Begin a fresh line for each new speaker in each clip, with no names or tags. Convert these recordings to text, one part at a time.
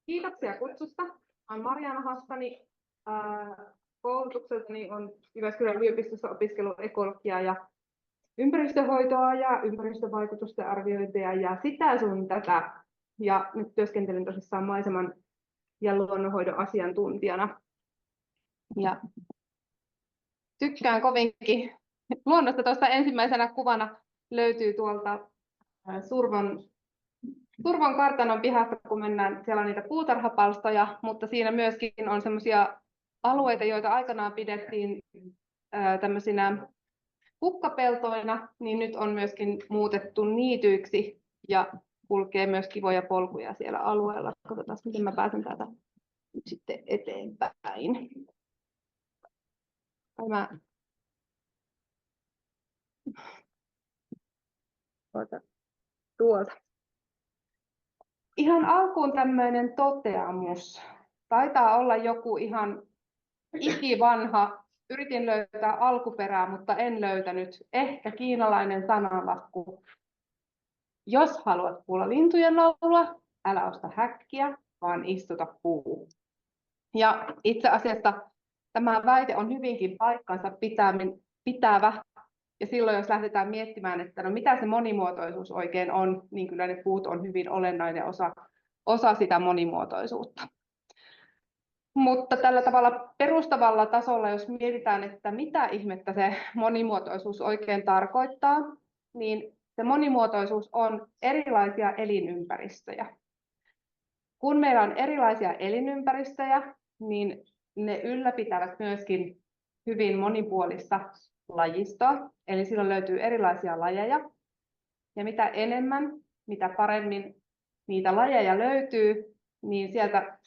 Kiitoksia kutsusta. Olen Mariana Hassani. Koulutukseltani on Jyväskylän yliopistossa opiskellut ekologiaa ja ympäristöhoitoa ja ympäristövaikutusten arviointia ja sitä sun tätä. Ja nyt työskentelen tosissaan maiseman ja luonnonhoidon asiantuntijana. Ja tykkään kovinkin luonnosta. Tuosta ensimmäisenä kuvana löytyy tuolta Survon kartanon pihasta, kun mennään, siellä on niitä puutarhapalstoja, mutta siinä myöskin on sellaisia alueita, joita aikanaan pidettiin tämmöisinä kukkapeltoina, niin nyt on myöskin muutettu niityiksi ja kulkee myös kivoja polkuja siellä alueella. Katsotaan, miten mä pääsen täältä nyt sitten eteenpäin. Tuolta. Ihan alkuun tämmöinen toteamus. Taitaa olla joku ihan ikivanha. Yritin löytää alkuperää, mutta en löytänyt. Ehkä kiinalainen sananlasku. Jos haluat kuulla lintujen laulua, älä osta häkkiä, vaan istuta puuhun. Ja itse asiassa tämä väite on hyvinkin paikkansa pitävä. Ja silloin jos lähdetään miettimään, että no mitä se monimuotoisuus oikein on, niin kyllä ne puut on hyvin olennainen osa sitä monimuotoisuutta. Mutta tällä tavalla perustavalla tasolla, jos mietitään, että mitä ihmettä se monimuotoisuus oikein tarkoittaa, niin se monimuotoisuus on erilaisia elinympäristöjä. Kun meillä on erilaisia elinympäristöjä, niin ne ylläpitävät myöskin hyvin monipuolista lajistoa, eli silloin löytyy erilaisia lajeja. Ja mitä enemmän, mitä paremmin niitä lajeja löytyy, niin sieltä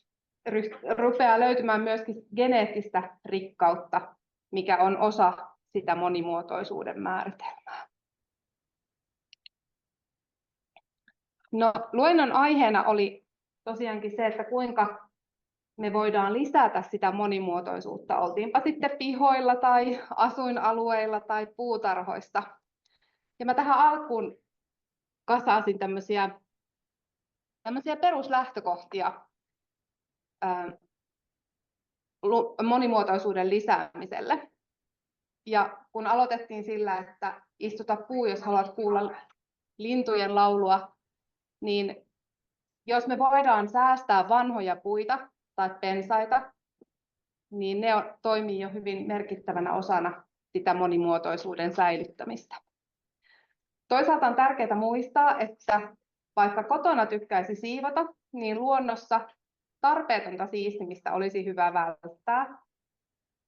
rupeaa löytymään myöskin geneettistä rikkautta, mikä on osa sitä monimuotoisuuden määritelmää. No, luennon aiheena oli tosiaankin se, että kuinka me voidaan lisätä sitä monimuotoisuutta, oltiinpa sitten pihoilla tai asuinalueilla tai puutarhoista. Ja mä tähän alkuun kasasin tämmöisiä peruslähtökohtia monimuotoisuuden lisäämiselle. Ja kun aloitettiin sillä, että istuta puu, jos haluat kuulla lintujen laulua, niin jos me voidaan säästää vanhoja puita tai pensaita, niin ne toimii jo hyvin merkittävänä osana sitä monimuotoisuuden säilyttämistä. Toisaalta on tärkeää muistaa, että vaikka kotona tykkäisi siivota, niin luonnossa tarpeetonta siistimistä olisi hyvä välttää.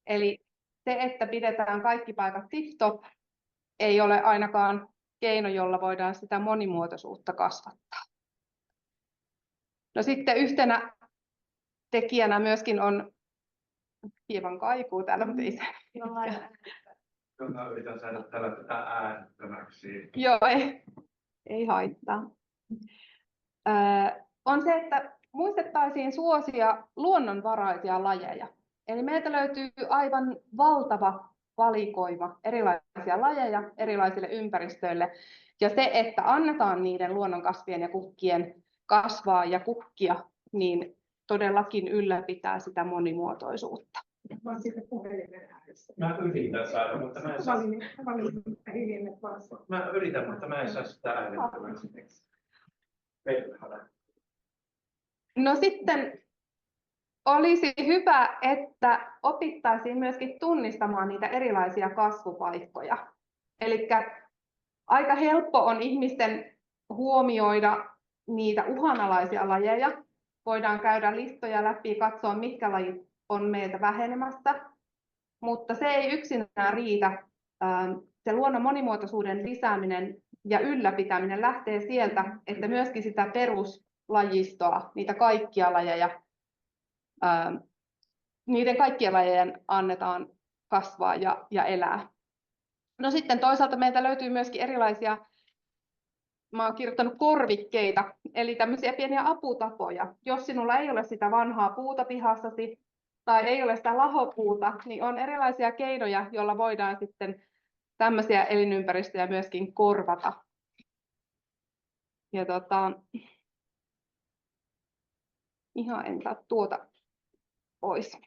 Eli se, että pidetään kaikki paikat tip-top, ei ole ainakaan keino, jolla voidaan sitä monimuotoisuutta kasvattaa. No sitten yhtenä tekijänä myöskin on hieman kaikuu täällä, mutta ei se.
Mä yritän saada tätä äänettömäksi.
Joo, ei haittaa. On se, että muistettaisiin suosia luonnonvaraisia lajeja. Eli meiltä löytyy aivan valtava valikoima erilaisia lajeja erilaisille ympäristöille. Ja se, että annetaan niiden luonnonkasvien ja kukkien kasvaa ja kukkia, niin todellakin ylläpitää sitä monimuotoisuutta.
Mä yritän saada, mutta mä en saa. Mä yritän, mutta mä en saa sitä äänettömäksi.
No sitten olisi hyvä, että opittaisiin myöskin tunnistamaan niitä erilaisia kasvupaikkoja. Eli aika helppo on ihmisten huomioida niitä uhanalaisia lajeja. Voidaan käydä listoja läpi, katsoa mitkä lajit on meiltä vähenemässä, mutta se ei yksinään riitä. Se luonnon monimuotoisuuden lisääminen ja ylläpitäminen lähtee sieltä, että myöskin sitä peruslajistoa, niitä kaikkia lajeja, niiden kaikkien lajejen annetaan kasvaa ja elää. No sitten toisaalta meiltä löytyy myöskin erilaisia, mä oon kirjoittanut korvikkeita, eli tämmöisiä pieniä aputapoja. Jos sinulla ei ole sitä vanhaa puuta pihassasi tai ei ole sitä lahopuuta, niin on erilaisia keinoja, joilla voidaan sitten tämmöisiä elinympäristöjä myöskin korvata. Ja En saa tuota pois.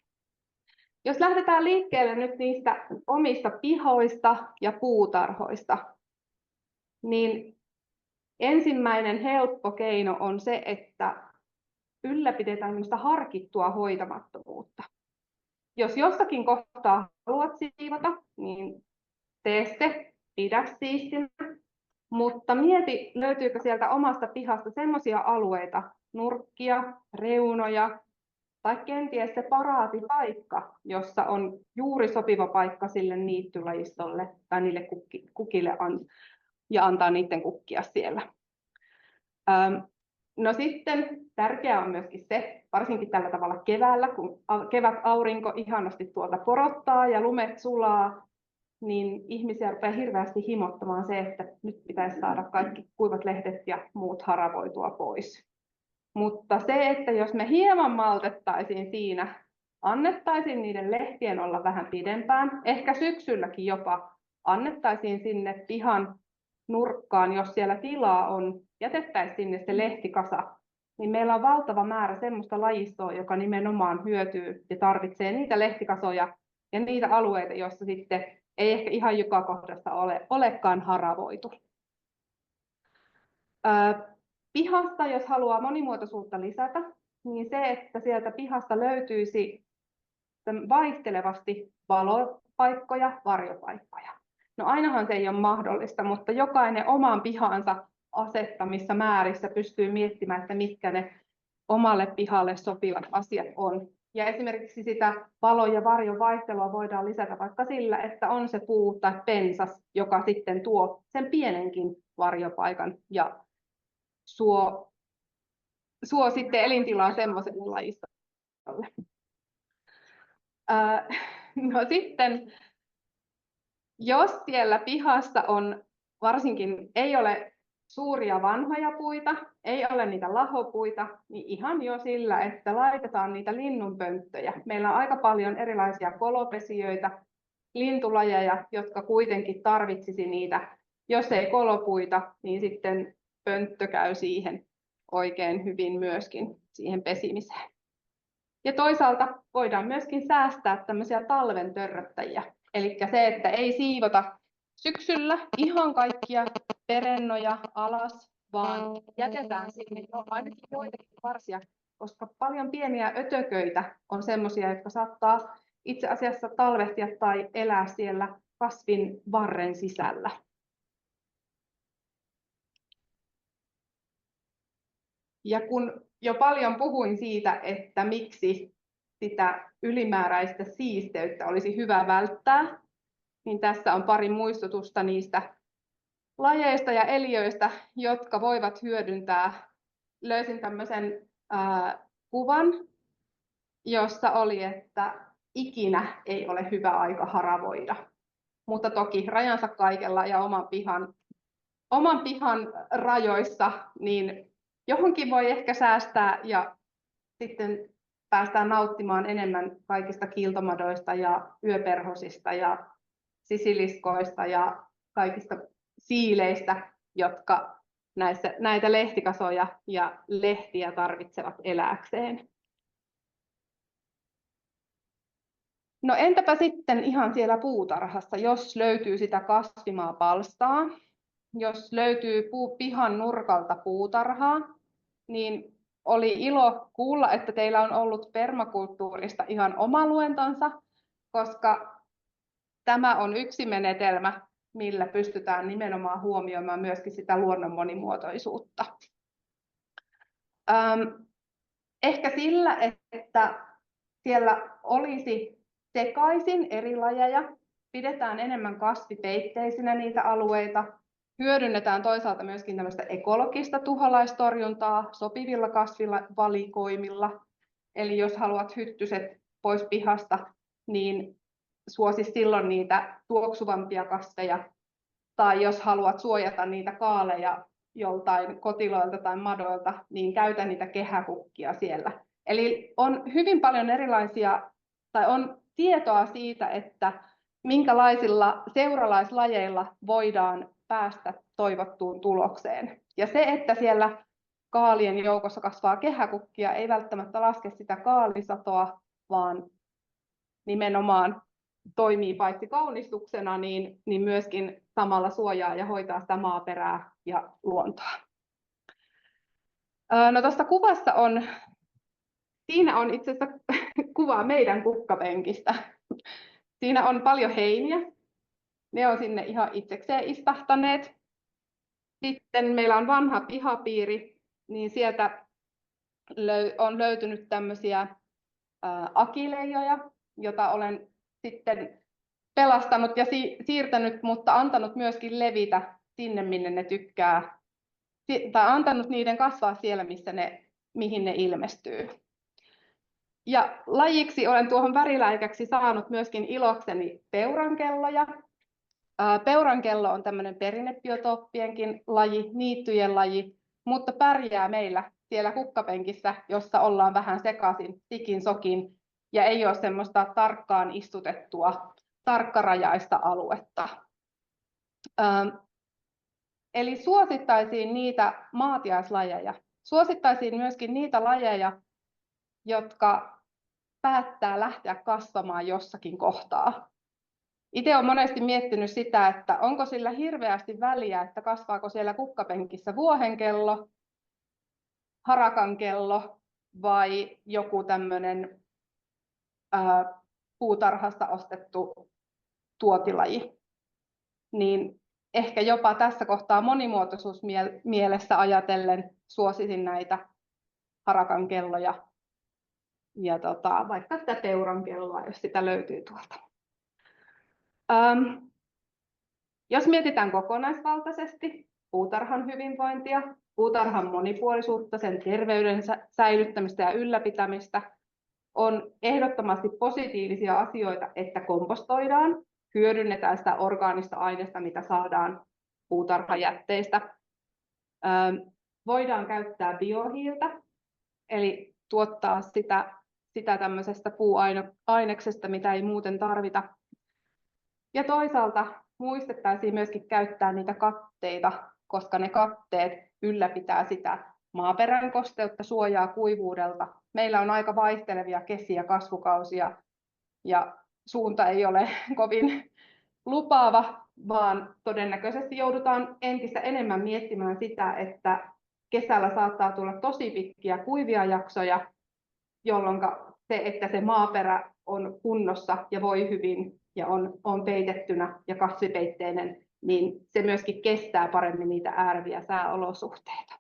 Jos lähdetään liikkeelle nyt niistä omista pihoista ja puutarhoista, niin ensimmäinen helppo keino on se, että ylläpidetään harkittua hoitamattomuutta. Jos jossakin kohtaa haluat siivota, niin tee se, pidä siistinä, mutta mieti, löytyykö sieltä omasta pihasta sellaisia alueita, nurkkia, reunoja, tai kenties se paraatipaikka, jossa on juuri sopiva paikka sille niittylajistolle tai niille kukille ja antaa niiden kukkia siellä. No sitten tärkeää on myöskin se, varsinkin tällä tavalla keväällä, kun kevätaurinko ihanasti tuolta porottaa ja lumet sulaa, niin ihmisiä rupeaa hirveästi himottamaan se, että nyt pitäisi saada kaikki kuivat lehdet ja muut haravoitua pois. Mutta se, että jos me hieman maltettaisiin siinä, annettaisiin niiden lehtien olla vähän pidempään, ehkä syksylläkin jopa annettaisiin sinne pihan nurkkaan, jos siellä tilaa on, jätettäisiin sinne se lehtikasa, niin meillä on valtava määrä semmoista lajistoa, joka nimenomaan hyötyy ja tarvitsee niitä lehtikasoja ja niitä alueita, joissa sitten ei ehkä ihan joka kohdassa olekaan haravoitu. Pihasta, jos haluaa monimuotoisuutta lisätä, niin se, että sieltä pihasta löytyisi vaihtelevasti valopaikkoja, varjopaikkoja. No ainahan se ei ole mahdollista, mutta jokainen oman pihansa asettamissa määrissä pystyy miettimään, että mitkä ne omalle pihalle sopivat asiat on. Ja esimerkiksi sitä valo- ja varjon vaihtelua voidaan lisätä vaikka sillä, että on se puu tai pensas, joka sitten tuo sen pienenkin varjopaikan ja suo sitten elintilaa semmoiselle lajistolle. No sitten, jos siellä pihassa on, varsinkin ei ole suuria vanhoja puita, ei ole niitä lahopuita, niin ihan jo sillä, että laitetaan niitä linnunpönttöjä. Meillä on aika paljon erilaisia kolopesijöitä, lintulajeja, jotka kuitenkin tarvitsisi niitä. Jos ei kolopuita, niin sitten pönttö käy siihen oikein hyvin myöskin siihen pesimiseen. Ja toisaalta voidaan myöskin säästää tämmöisiä talven törröttäjiä. Eli se, että ei siivota syksyllä ihan kaikkia perennoja alas, vaan jätetään sinne ainakin joitakin varsia, koska paljon pieniä ötököitä on semmoisia, jotka saattaa itse asiassa talvehtia tai elää siellä kasvin varren sisällä. Ja kun jo paljon puhuin siitä, että miksi sitä ylimääräistä siisteyttä olisi hyvä välttää, niin tässä on pari muistutusta niistä lajeista ja eliöistä, jotka voivat hyödyntää. Löysin tämmöisen kuvan, jossa oli, että ikinä ei ole hyvä aika haravoida. Mutta toki rajansa kaikella ja oman pihan rajoissa, niin johonkin voi ehkä säästää ja sitten päästään nauttimaan enemmän kaikista kiiltomadoista ja yöperhosista ja sisiliskoista ja kaikista siileistä, jotka näitä lehtikasoja ja lehtiä tarvitsevat elääkseen. No entäpä sitten ihan siellä puutarhassa, jos löytyy sitä kasvimaapalstaa, jos löytyy pihan nurkalta puutarhaa, niin oli ilo kuulla, että teillä on ollut permakulttuurista ihan oma luentonsa, koska tämä on yksi menetelmä, millä pystytään nimenomaan huomioimaan myöskin sitä luonnon monimuotoisuutta. Ehkä sillä, että siellä olisi sekaisin eri lajeja, pidetään enemmän kasvipeitteisinä niitä alueita, hyödynnetään toisaalta myöskin tämmöistä ekologista tuholaistorjuntaa sopivilla kasvivalikoimilla. Eli jos haluat hyttyset pois pihasta, niin suosi silloin niitä tuoksuvampia kasveja. Tai jos haluat suojata niitä kaaleja joltain kotiloilta tai madoilta, niin käytä niitä kehäkukkia siellä. Eli on hyvin paljon erilaisia, tai on tietoa siitä, että minkälaisilla seuralaislajeilla voidaan päästä toivottuun tulokseen. Ja se, että siellä kaalien joukossa kasvaa kehäkukkia, ei välttämättä laske sitä kaalisatoa, vaan nimenomaan toimii paitsi kaunistuksena, niin myöskin samalla suojaa ja hoitaa sitä maaperää ja luontoa. No tuossa kuvassa siinä on itse asiassa kuva meidän kukkapenkistä. Siinä on paljon heiniä. Ne on sinne ihan itsekseen istahtaneet. Sitten meillä on vanha pihapiiri, niin sieltä on löytynyt tämmöisiä akileijoja, jota olen sitten pelastanut ja siirtänyt, mutta antanut myöskin levitä sinne, minne ne tykkää, tai antanut niiden kasvaa siellä, mihin ne ilmestyy. Ja lajiksi olen tuohon väriläikäksi saanut myöskin ilokseni peurankelloja. Peurankello on tämmöinen perinnebiotoppienkin laji, niittyjen laji, mutta pärjää meillä siellä kukkapenkissä, jossa ollaan vähän sekaisin, sikin sokin, ja ei ole semmoista tarkkaan istutettua, tarkkarajaista aluetta. Eli suosittaisiin niitä maatiaislajeja. Suosittaisiin myöskin niitä lajeja, jotka päättää lähteä kasvamaan jossakin kohtaa. Itse olen monesti miettinyt sitä, että onko sillä hirveästi väliä, että kasvaako siellä kukkapenkissä vuohenkello, harakankello vai joku tämmöinen puutarhasta ostettu tuotilaji. Niin ehkä jopa tässä kohtaa monimuotoisuusmielessä ajatellen suosisin näitä harakankelloja ja vaikka sitä peurankelloa, jos sitä löytyy tuolta. Jos mietitään kokonaisvaltaisesti puutarhan hyvinvointia, puutarhan monipuolisuutta, sen terveyden säilyttämistä ja ylläpitämistä, on ehdottomasti positiivisia asioita, että kompostoidaan, hyödynnetään sitä orgaanista ainesta, mitä saadaan puutarhajätteistä. Voidaan käyttää biohiiltä, eli tuottaa sitä tämmöisestä puuaineksesta, mitä ei muuten tarvita. Ja toisaalta muistettaisiin myöskin käyttää niitä katteita, koska ne katteet ylläpitää sitä maaperän kosteutta, suojaa kuivuudelta. Meillä on aika vaihtelevia kesiä, kasvukausia ja suunta ei ole kovin lupaava, vaan todennäköisesti joudutaan entistä enemmän miettimään sitä, että kesällä saattaa tulla tosi pitkiä kuivia jaksoja, jolloin se, että se maaperä on kunnossa ja voi hyvin ja on peitettynä ja kasvipeitteinen, niin se myöskin kestää paremmin niitä ääreviä sääolosuhteita.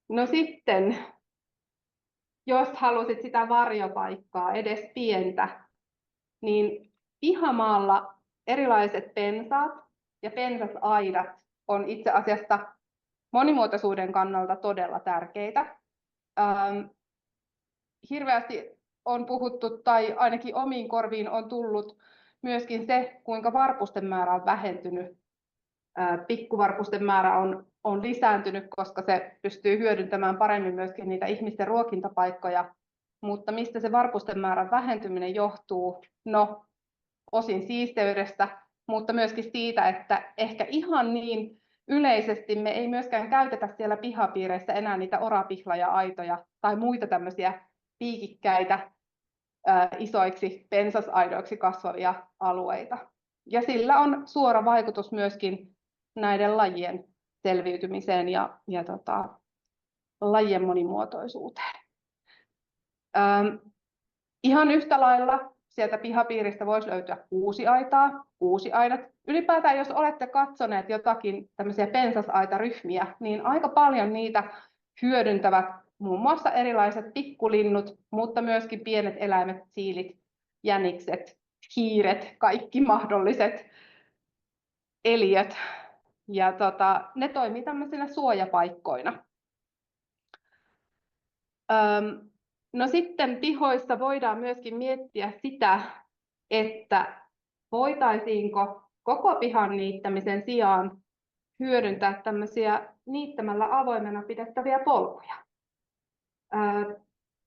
No sitten, jos halusit sitä varjopaikkaa, edes pientä, niin pihamaalla erilaiset pensaat ja pensasaidat on itse asiassa monimuotoisuuden kannalta todella tärkeitä. Hirveästi on puhuttu, tai ainakin omiin korviin on tullut myöskin se, kuinka varpusten määrä on vähentynyt. Pikkuvarpusten määrä on lisääntynyt, koska se pystyy hyödyntämään paremmin myöskin niitä ihmisten ruokintapaikkoja. Mutta mistä se varpusten määrän vähentyminen johtuu? No, osin siisteydestä, mutta myöskin siitä, että ehkä ihan niin yleisesti me ei myöskään käytetä siellä pihapiireissä enää niitä orapihlaja-aitoja tai muita tämmöisiä piikikkäitä isoiksi pensasaidoiksi kasvavia alueita. Ja sillä on suora vaikutus myöskin näiden lajien selviytymiseen ja lajien monimuotoisuuteen. Ihan yhtä lailla sieltä pihapiiristä voisi löytyä kuusiaitaa, kuusiaidat. Ylipäätään jos olette katsoneet jotakin tämmöisiä pensasaitaryhmiä, niin aika paljon niitä hyödyntävät muun muassa erilaiset pikkulinnut, mutta myöskin pienet eläimet, siilit, jänikset, hiiret, kaikki mahdolliset eliöt. Ja ne toimii tämmöisinä suojapaikkoina. No sitten pihoissa voidaan myöskin miettiä sitä, että voitaisiinko koko pihan niittämisen sijaan hyödyntää tämmöisiä niittämällä avoimena pidettäviä polkuja.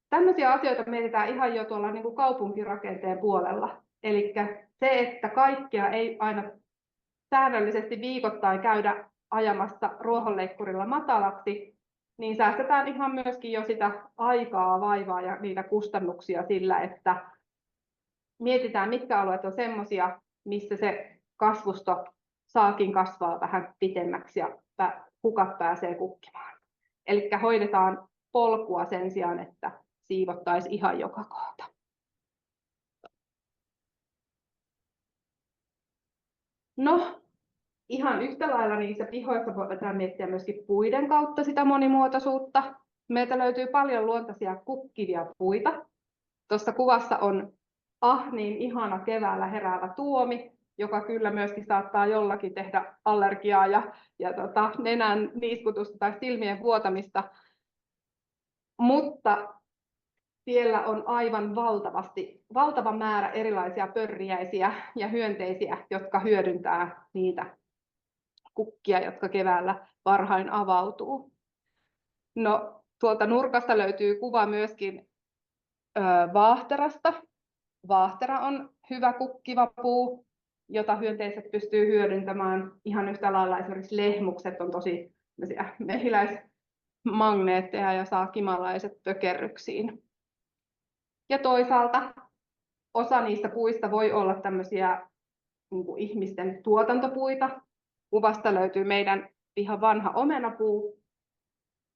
Tämmöisiä asioita mietitään ihan jo tuolla niin kuin kaupunkirakenteen puolella. Eli se, että kaikkea ei aina säännöllisesti viikoittain käydä ajamassa ruohonleikkurilla matalaksi, niin säästetään ihan myöskin jo sitä aikaa, vaivaa ja niitä kustannuksia sillä, että mietitään, mitkä alueet on semmoisia, missä se kasvusto saakin kasvaa vähän pitemmäksi ja hukat pääsee kukkimaan. Eli hoidetaan polkua sen sijaan, että siivottaisiin ihan joka kohta. No, ihan yhtä lailla niissä pihoissa voidaan miettiä myöskin puiden kautta sitä monimuotoisuutta. Meiltä löytyy paljon luontaisia kukkivia puita. Tuossa kuvassa on niin ihana keväällä heräävä tuomi, joka kyllä myöskin saattaa jollakin tehdä allergiaa ja nenän niiskutusta tai silmien vuotamista. Mutta siellä on aivan valtava määrä erilaisia pörriäisiä ja hyönteisiä, jotka hyödyntää niitä kukkia, jotka keväällä varhain avautuu. No, tuolta nurkasta löytyy kuva myöskin vaahterasta. Vaahtera on hyvä kukkiva puu, jota hyönteiset pystyy hyödyntämään. Ihan yhtä lailla esimerkiksi lehmukset on tosi mehiläismagneetteja ja saa kimalaiset pökerryksiin. Ja toisaalta osa niistä puista voi olla tämmöisiä niin kuin ihmisten tuotantopuita. Kuvasta löytyy meidän ihan vanha omenapuu.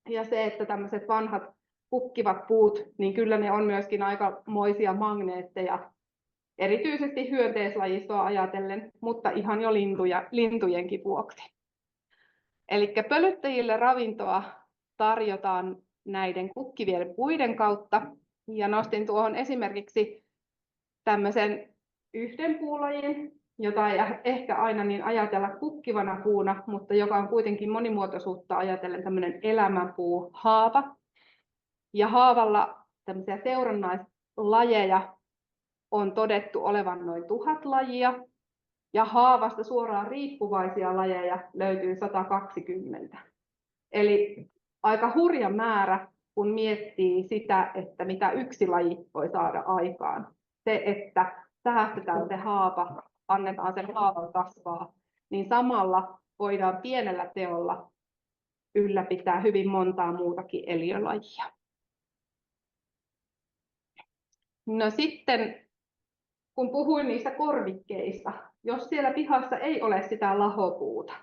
Ja se, että tämmöiset vanhat kukkivat puut, niin kyllä ne on myöskin aikamoisia magneetteja, erityisesti hyönteislajistoa ajatellen, mutta ihan jo lintujenkin vuoksi. Eli pölyttäjille ravintoa tarjotaan näiden kukkivien puiden kautta. Ja nostin tuohon esimerkiksi tämmöisen yhden puulajin, jota ei ehkä aina niin ajatella kukkivana puuna, mutta joka on kuitenkin monimuotoisuutta ajatellen tämmöinen elämänpuu, haava. Ja haavalla tämmöisiä seurannaislajeja on todettu olevan noin 1000 lajia, ja haavasta suoraan riippuvaisia lajeja löytyy 120. Eli aika hurja määrä, kun miettii sitä, että mitä yksi laji voi saada aikaan. Se, että säästetään se haava, annetaan sen haavan kasvaa, niin samalla voidaan pienellä teolla ylläpitää hyvin montaa muutakin eliölajia. No sitten, kun puhuin niistä korvikkeista, jos siellä pihassa ei ole sitä lahopuuta,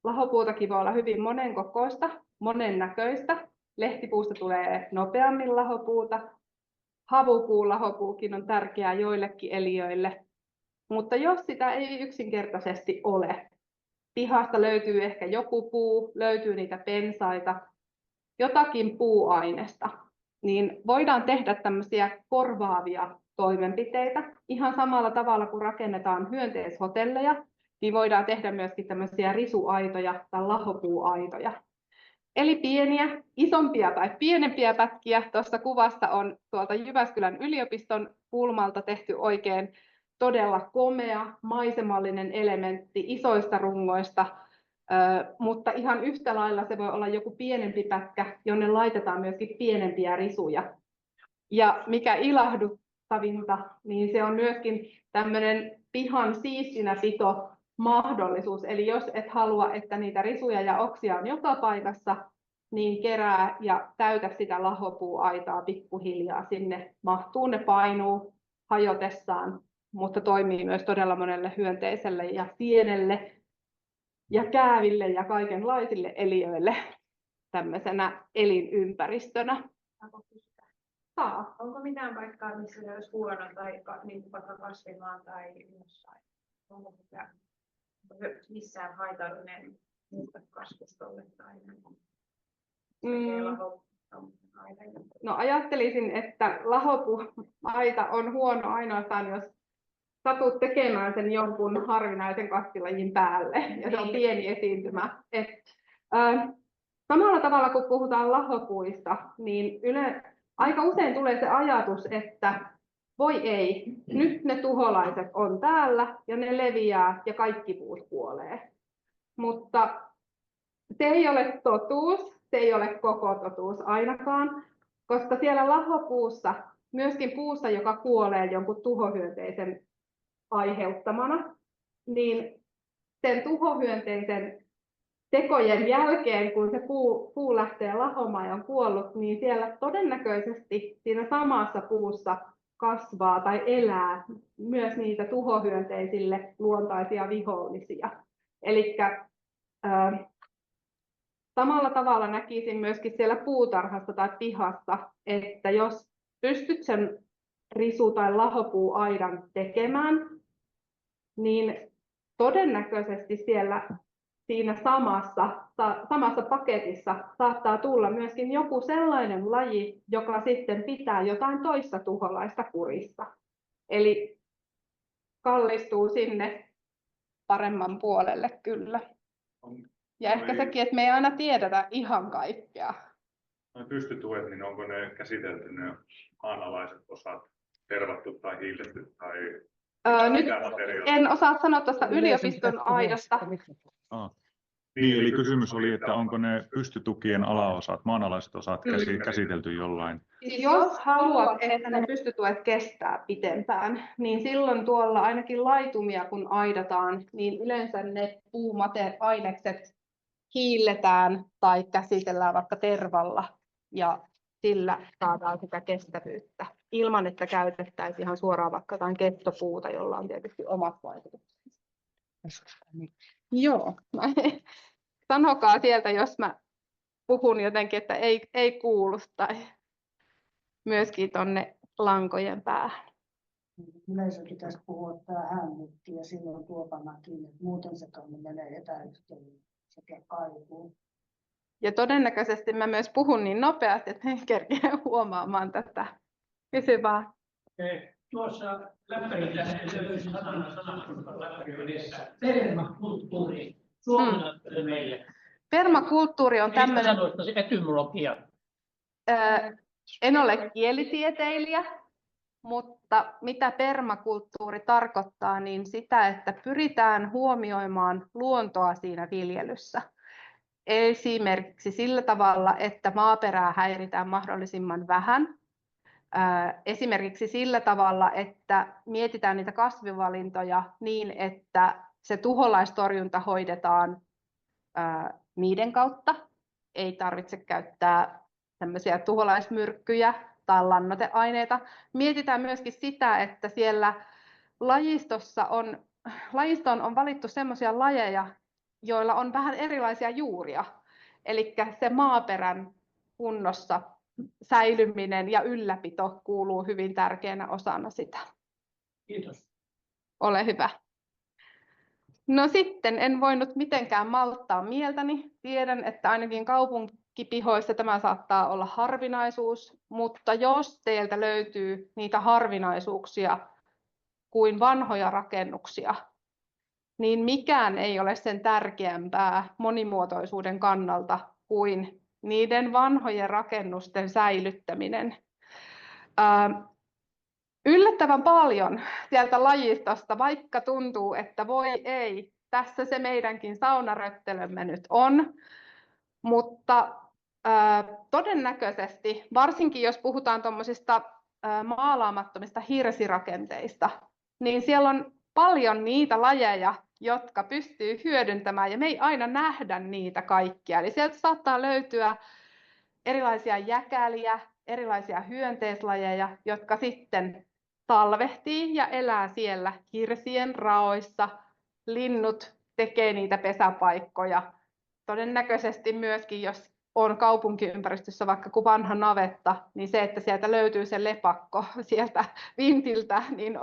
lahopuutakin voi olla hyvin monenkokoista, monennäköistä. Lehtipuusta tulee nopeammin lahopuuta. Havupuun lahopuukin on tärkeää joillekin eliöille. Mutta jos sitä ei yksinkertaisesti ole, pihasta löytyy ehkä joku puu, löytyy niitä pensaita, jotakin puuainesta, niin voidaan tehdä tämmöisiä korvaavia toimenpiteitä. Ihan samalla tavalla kuin rakennetaan hyönteishotelleja, niin voidaan tehdä myöskin tämmöisiä risuaitoja tai lahopuuaitoja. Eli pieniä, isompia tai pienempiä pätkiä. Tuossa kuvassa on tuolta Jyväskylän yliopiston kulmalta tehty oikein todella komea, maisemallinen elementti isoista rungoista, mutta ihan yhtä lailla se voi olla joku pienempi pätkä, jonne laitetaan myöskin pienempiä risuja. Ja mikä ilahduttavinta, niin se on myöskin tämmöinen pihan siistinäpito mahdollisuus. Eli jos et halua, että niitä risuja ja oksia on joka paikassa, niin kerää ja täytä sitä lahopuuaitaa pikkuhiljaa. Sinne mahtuu, ne painuu hajotessaan, mutta toimii myös todella monelle hyönteiselle ja sienelle ja kääville ja kaikenlaisille eliöille tämmöisenä elinympäristönä.
Onko mitään paikkaa, missä se olisi huono tai niin vaikka kasvimaan tai jossain? Onko missään haitallinen kasvustolle tai
No ajattelisin, että lahopuuaita on huono ainoastaan, jos satut tekemään sen jonkun harvinaisen kasvilajin päälle, ja se on pieni esiintymä. Samalla tavalla kun puhutaan lahopuista, niin aika usein tulee se ajatus, että voi ei, nyt ne tuholaiset on täällä ja ne leviää ja kaikki puut kuolee. Mutta se ei ole totuus, se ei ole koko totuus ainakaan, koska siellä lahopuussa, myöskin puussa, joka kuolee jonkun tuhohyönteisen aiheuttamana, niin sen tuhohyönteisen tekojen jälkeen, kun se puu lähtee lahomaan ja on kuollut, niin siellä todennäköisesti siinä samassa puussa kasvaa tai elää myös niitä tuhohyönteisille luontaisia vihollisia. Eli samalla tavalla näkisin myöskin siellä puutarhassa tai pihassa, että jos pystyt sen risu- tai lahopuuaidan tekemään, niin todennäköisesti siinä samassa paketissa saattaa tulla myöskin joku sellainen laji, joka sitten pitää jotain toista tuholaista kurissa. Eli kallistuu sinne paremman puolelle kyllä. Ja ehkä sekin, että me ei aina tiedetä ihan kaikkea.
No pystytuet, niin onko ne käsitelty ne maanalaiset osat, tervattu tai hiilletty tai
Nyt en osaa sanoa tuosta yliopiston aidasta.
Niin, eli kysymys oli, että onko ne pystytukien alaosat, maanalaiset osat käsitelty jollain?
Siis jos haluat, että ne pystytuet kestää pitempään, niin silloin tuolla ainakin laitumia kun aidataan, niin yleensä ne puumateainekset hiilletään tai käsitellään vaikka tervalla ja sillä saadaan sitä kestävyyttä ilman, että käytettäisiin ihan suoraan vaikka jotain kettopuuta, jolla on tietysti omat vaikutuksensa. Joo. Sanokaa sieltä, jos mä puhun jotenkin, että ei kuulu tai myöskin tuonne lankojen päähän.
Yleensä pitäisi puhua tämä hämmitti ja silloin tuopanakin, että muuten se tuonne menee etäyhteyteen sekä kaivuun.
Ja todennäköisesti mä myös puhun niin nopeasti, että en kerkeä huomaamaan tätä. Kysy vaan.
Tuossa läppärillä löysin permakulttuuri. Suomalaisille meille.
Permakulttuuri on tämmöinen...
Sanoista se etymologia.
En ole kielitieteilijä, mutta mitä permakulttuuri tarkoittaa, niin sitä, että pyritään huomioimaan luontoa siinä viljelyssä. Esimerkiksi sillä tavalla, että maaperää häiritään mahdollisimman vähän. Esimerkiksi sillä tavalla, että mietitään niitä kasvivalintoja niin, että se tuholaistorjunta hoidetaan niiden kautta. Ei tarvitse käyttää tämmöisiä tuholaismyrkkyjä tai lannoiteaineita. Mietitään myöskin sitä, että siellä lajistoon on valittu semmoisia lajeja, joilla on vähän erilaisia juuria. Eli se maaperän kunnossa säilyminen ja ylläpito kuuluu hyvin tärkeänä osana sitä.
Kiitos.
Ole hyvä. No sitten en voinut mitenkään malttaa mieltäni. Tiedän, että ainakin kaupunkipihoissa tämä saattaa olla harvinaisuus, mutta jos teiltä löytyy niitä harvinaisuuksia kuin vanhoja rakennuksia, niin mikään ei ole sen tärkeämpää monimuotoisuuden kannalta kuin niiden vanhojen rakennusten säilyttäminen. Yllättävän paljon sieltä lajistosta, vaikka tuntuu, että voi ei, tässä se meidänkin saunaröttelömme nyt on, mutta todennäköisesti, varsinkin jos puhutaan tuommoisista maalaamattomista hirsirakenteista, niin siellä on paljon niitä lajeja, jotka pystyy hyödyntämään, ja me ei aina nähdä niitä kaikkia. Eli sieltä saattaa löytyä erilaisia jäkäliä, erilaisia hyönteislajeja, jotka sitten talvehtii ja elää siellä hirsien raoissa. Linnut tekee niitä pesäpaikkoja. Todennäköisesti myöskin, jos on kaupunkiympäristössä vaikka kuin vanha navetta, niin se, että sieltä löytyy se lepakko sieltä vintiltä, niin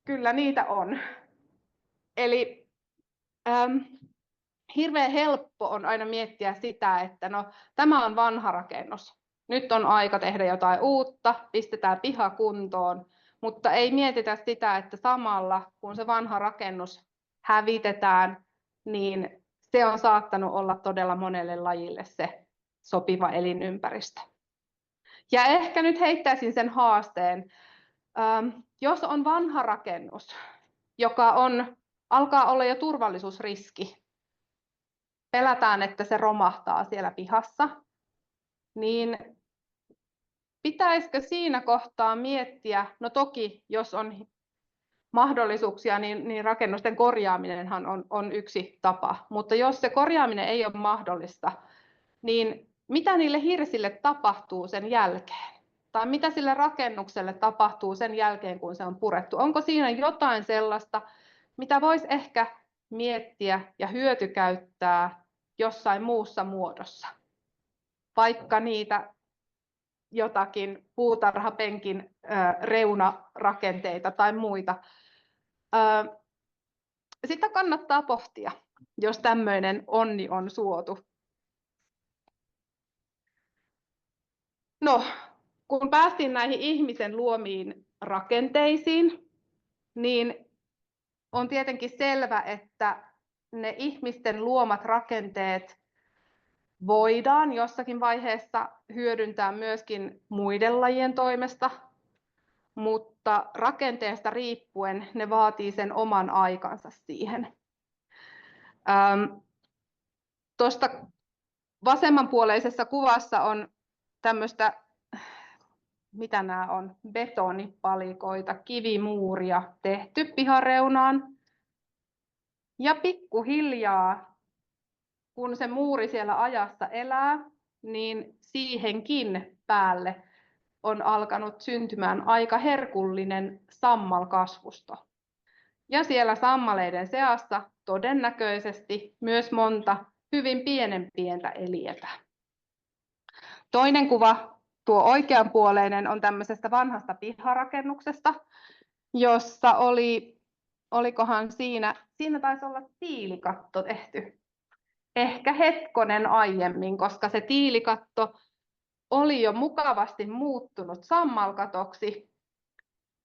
kyllä niitä on. Eli hirveän helppo on aina miettiä sitä, että no, tämä on vanha rakennus. Nyt on aika tehdä jotain uutta, pistetään piha kuntoon, mutta ei mietitä sitä, että samalla kun se vanha rakennus hävitetään, niin se on saattanut olla todella monelle lajille se sopiva elinympäristö. Ja ehkä nyt heittäisin sen haasteen, jos on vanha rakennus, joka alkaa olla jo turvallisuusriski, pelätään, että se romahtaa siellä pihassa, niin pitäisikö siinä kohtaa miettiä, no toki jos on mahdollisuuksia, niin rakennusten korjaaminenhan on yksi tapa. Mutta jos se korjaaminen ei ole mahdollista, niin mitä niille hirsille tapahtuu sen jälkeen? Tai mitä sille rakennukselle tapahtuu sen jälkeen, kun se on purettu? Onko siinä jotain sellaista, mitä voisi ehkä miettiä ja hyötykäyttää jossain muussa muodossa? Vaikka niitä jotakin puutarhapenkin reunarakenteita tai muita. Sitä kannattaa pohtia, jos tämmöinen onni on suotu. No, kun päästiin näihin ihmisen luomiin rakenteisiin, niin on tietenkin selvä, että ne ihmisten luomat rakenteet voidaan jossakin vaiheessa hyödyntää myöskin muiden lajien toimesta, mutta rakenteesta riippuen ne vaatii sen oman aikansa siihen. Tuosta vasemmanpuoleisessa kuvassa on tämmöistä, mitä nämä on, betonipalikoita, kivimuuria tehty pihareunaan. Ja pikkuhiljaa, kun se muuri siellä ajassa elää, niin siihenkin päälle on alkanut syntymään aika herkullinen sammalkasvusto. Ja siellä sammaleiden seassa todennäköisesti myös monta hyvin pienenpientä eliötä. Toinen kuva, tuo oikeanpuoleinen, on tämmöisestä vanhasta piharakennuksesta, jossa olikohan siinä taisi olla tiilikatto tehty. Ehkä hetkonen aiemmin, koska se tiilikatto oli jo mukavasti muuttunut sammalkatoksi.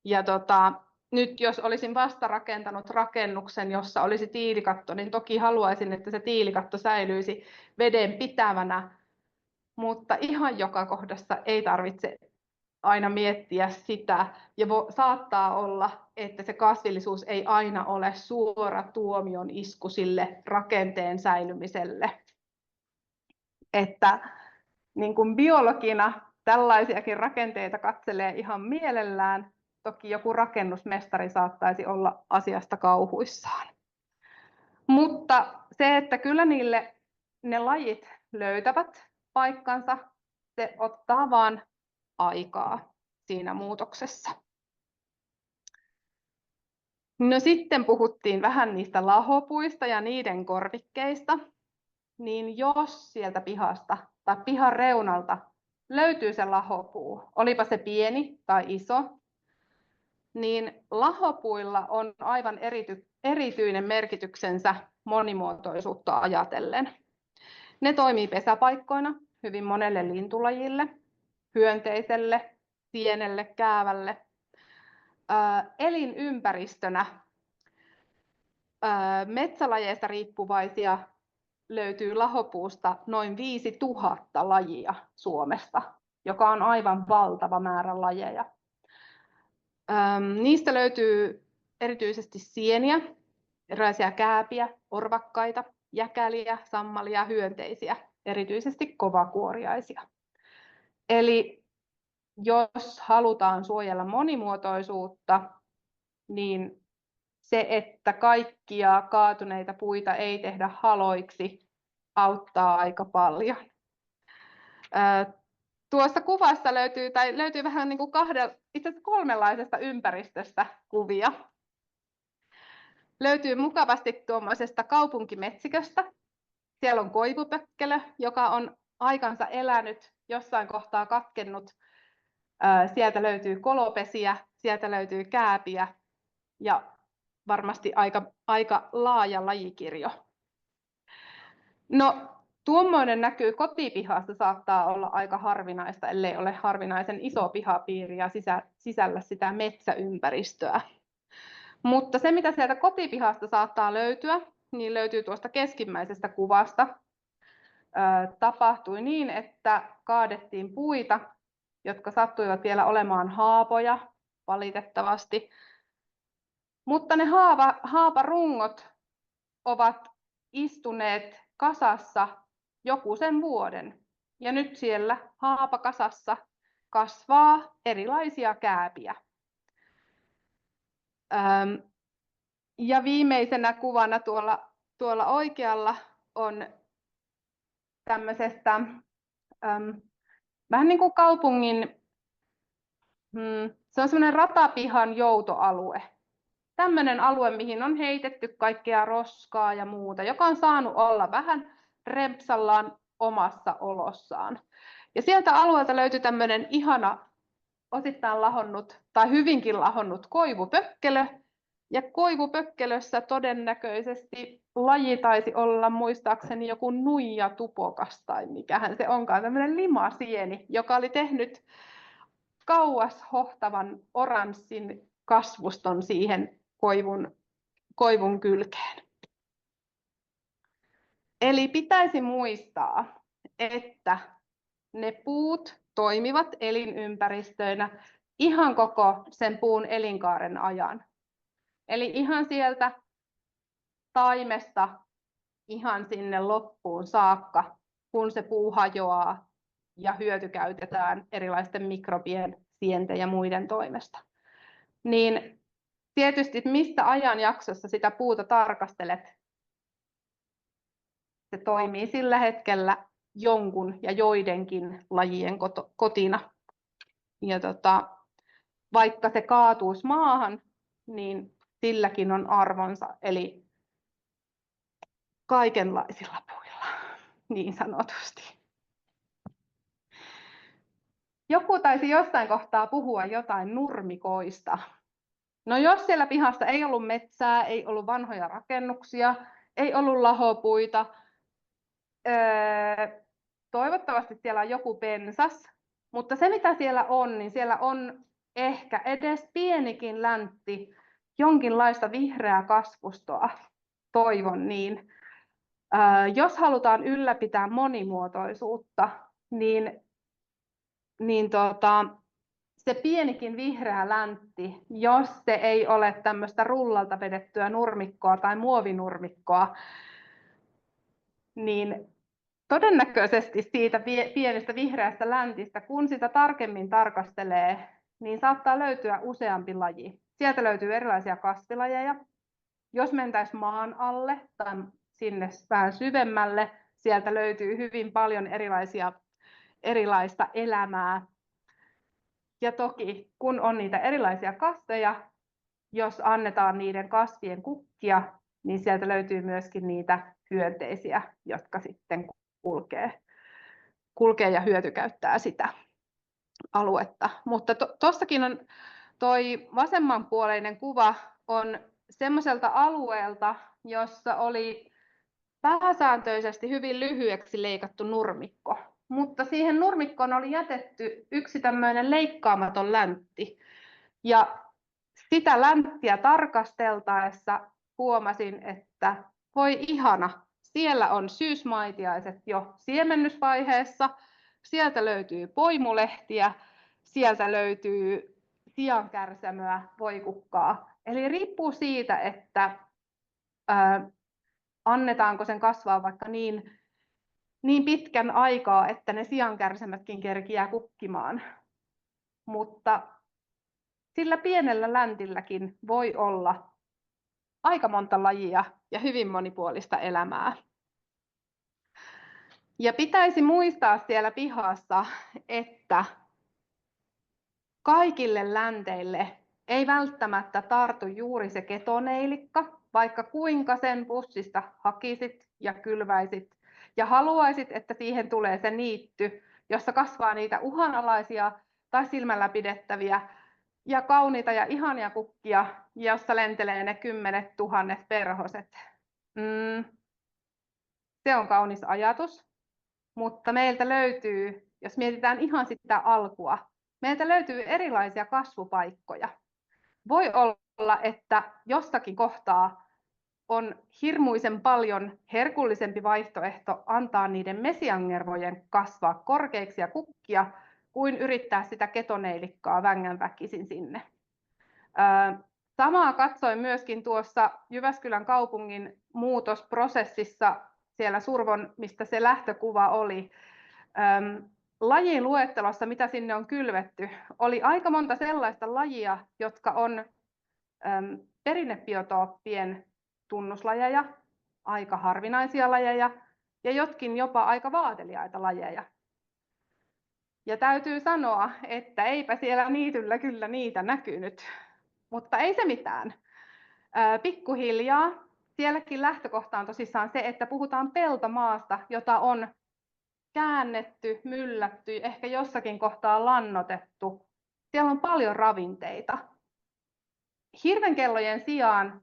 Ja nyt jos olisin vasta rakentanut rakennuksen, jossa olisi tiilikatto, niin toki haluaisin, että se tiilikatto säilyisi veden pitävänä. Mutta ihan joka kohdassa ei tarvitse aina miettiä sitä. Ja saattaa olla, että se kasvillisuus ei aina ole suora tuomion isku sille rakenteen säilymiselle. Että niin kuin biologina tällaisiakin rakenteita katselee ihan mielellään. Toki joku rakennusmestari saattaisi olla asiasta kauhuissaan. Mutta se, että kyllä ne lajit löytävät paikkansa, se ottaa vaan aikaa siinä muutoksessa. No sitten puhuttiin vähän niistä lahopuista ja niiden korvikkeista. Niin jos sieltä pihasta tai pihan reunalta löytyy se lahopuu, olipa se pieni tai iso, niin lahopuilla on aivan erityinen merkityksensä monimuotoisuutta ajatellen. Ne toimii pesäpaikkoina hyvin monelle lintulajille, hyönteiselle, sienelle, käävälle. Elinympäristönä metsälajeista riippuvaisia löytyy lahopuusta noin 5000 lajia Suomesta, joka on aivan valtava määrä lajeja. Niistä löytyy erityisesti sieniä, erilaisia kääpiä, orvakkaita, jäkäliä, sammalia, hyönteisiä, erityisesti kovakuoriaisia. Eli jos halutaan suojella monimuotoisuutta, niin se, että kaikkia kaatuneita puita ei tehdä haloiksi, auttaa aika paljon. Tuossa kuvassa löytyy vähän niin kuin itse asiassa kolmenlaisesta ympäristöstä kuvia. Löytyy mukavasti tuommoisesta kaupunkimetsiköstä. Siellä on koivupökkelö, joka on aikansa elänyt, jossain kohtaa katkennut. Sieltä löytyy kolopesiä, sieltä löytyy kääpiä ja varmasti aika laaja lajikirjo. No, tuommoinen näkyy kotipihassa, saattaa olla aika harvinaista, ellei ole harvinaisen iso pihapiiri ja sisällä sitä metsäympäristöä. Mutta se, mitä sieltä kotipihasta saattaa löytyä, niin löytyy tuosta keskimmäisestä kuvasta. Tapahtui niin, että kaadettiin puita, jotka sattuivat vielä olemaan haapoja, valitettavasti. Mutta ne haaparungot ovat istuneet kasassa joku sen vuoden. Ja nyt siellä haapakasassa kasvaa erilaisia kääpiä. Ja viimeisenä kuvana tuolla oikealla on tämmöisestä vähän niin kuin kaupungin, se on semmoinen ratapihan joutoalue. Tämmöinen alue, mihin on heitetty kaikkea roskaa ja muuta, joka on saanut olla vähän rempsallaan omassa olossaan. Ja sieltä alueelta löytyi tämmöinen ihana, osittain lahonnut tai hyvinkin lahonnut koivupökkelö. Ja koivupökkelössä todennäköisesti laji taisi olla muistaakseni joku nuijatupokas tai mikähän se onkaan, tämmöinen limasieni, joka oli tehnyt kauas hohtavan oranssin kasvuston siihen koivun kylkeen. Eli pitäisi muistaa, että ne puut toimivat elinympäristöinä ihan koko sen puun elinkaaren ajan. Eli ihan sieltä taimesta ihan sinne loppuun saakka, kun se puu hajoaa ja hyötykäytetään erilaisten mikrobien, sienten ja muiden toimesta. Niin tietysti mistä ajanjaksossa sitä puuta tarkastelet, se toimii sillä hetkellä jonkun ja joidenkin lajien kotina. Ja vaikka se kaatuisi maahan, niin silläkin on arvonsa, eli kaikenlaisilla puilla, niin sanotusti. Joku taisi jossain kohtaa puhua jotain nurmikoista. No jos siellä pihassa ei ollut metsää, ei ollut vanhoja rakennuksia, ei ollut lahopuita, toivottavasti siellä on joku pensas, mutta se mitä siellä on, niin siellä on ehkä edes pienikin läntti, jonkinlaista vihreää kasvustoa, toivon niin. Jos halutaan ylläpitää monimuotoisuutta, niin se pienikin vihreä läntti, jos se ei ole tämmöistä rullalta vedettyä nurmikkoa tai muovinurmikkoa, niin todennäköisesti siitä pienestä vihreästä läntistä, kun sitä tarkemmin tarkastelee, niin saattaa löytyä useampi laji. Sieltä löytyy erilaisia kasvilajeja. Jos mentäisiin maan alle tai sinne vähän syvemmälle, sieltä löytyy hyvin paljon erilaista elämää. Ja toki, kun on niitä erilaisia kasveja, jos annetaan niiden kasvien kukkia, niin sieltä löytyy myöskin niitä hyönteisiä, jotka sitten kulkee ja hyötykäyttää sitä aluetta. Mutta tuossakin on toi vasemmanpuoleinen kuva on semmoiselta alueelta, jossa oli pääsääntöisesti hyvin lyhyeksi leikattu nurmikko. Mutta siihen nurmikkoon oli jätetty yksi tämmöinen leikkaamaton läntti. Ja sitä länttiä tarkasteltaessa huomasin, että voi ihana, siellä on syysmaitiaiset jo siemennysvaiheessa, sieltä löytyy poimulehtiä, sieltä löytyy siankärsämöä, voikukkaa. Eli riippuu siitä, että annetaanko sen kasvaa vaikka niin pitkän aikaa, että ne siankärsämätkin kerkiää kukkimaan. Mutta sillä pienellä läntilläkin voi olla aika monta lajia ja hyvin monipuolista elämää. Ja pitäisi muistaa siellä pihassa, että kaikille länteille ei välttämättä tartu juuri se ketoneilikka, vaikka kuinka sen pussista hakisit ja kylväisit ja haluaisit, että siihen tulee se niitty, jossa kasvaa niitä uhanalaisia tai silmällä pidettäviä ja kauniita ja ihania kukkia, jossa lentelee ne 10 000 perhoset. Se on kaunis ajatus, mutta meiltä löytyy, jos mietitään ihan sitä alkua, meiltä löytyy erilaisia kasvupaikkoja. Voi olla, että jossakin kohtaa on hirmuisen paljon herkullisempi vaihtoehto antaa niiden mesiangervojen kasvaa korkeiksi ja kukkia, kuin yrittää sitä ketoneilikkaa vängän väkisin sinne. Samaa katsoin myöskin tuossa Jyväskylän kaupungin muutosprosessissa, siellä Survon, mistä se lähtökuva oli. Lajiluettelossa, mitä sinne on kylvetty, oli aika monta sellaista lajia, jotka on Perinnebiotooppien tunnuslajeja, aika harvinaisia lajeja ja jotkin jopa aika vaateliaita lajeja. Ja täytyy sanoa, että eipä siellä niityllä kyllä niitä näkynyt, mutta ei se mitään. Pikkuhiljaa sielläkin lähtökohta on tosissaan se, että puhutaan peltomaasta, jota on käännetty, myllätty, ehkä jossakin kohtaa lannotettu. Siellä on paljon ravinteita. Hirvenkellojen sijaan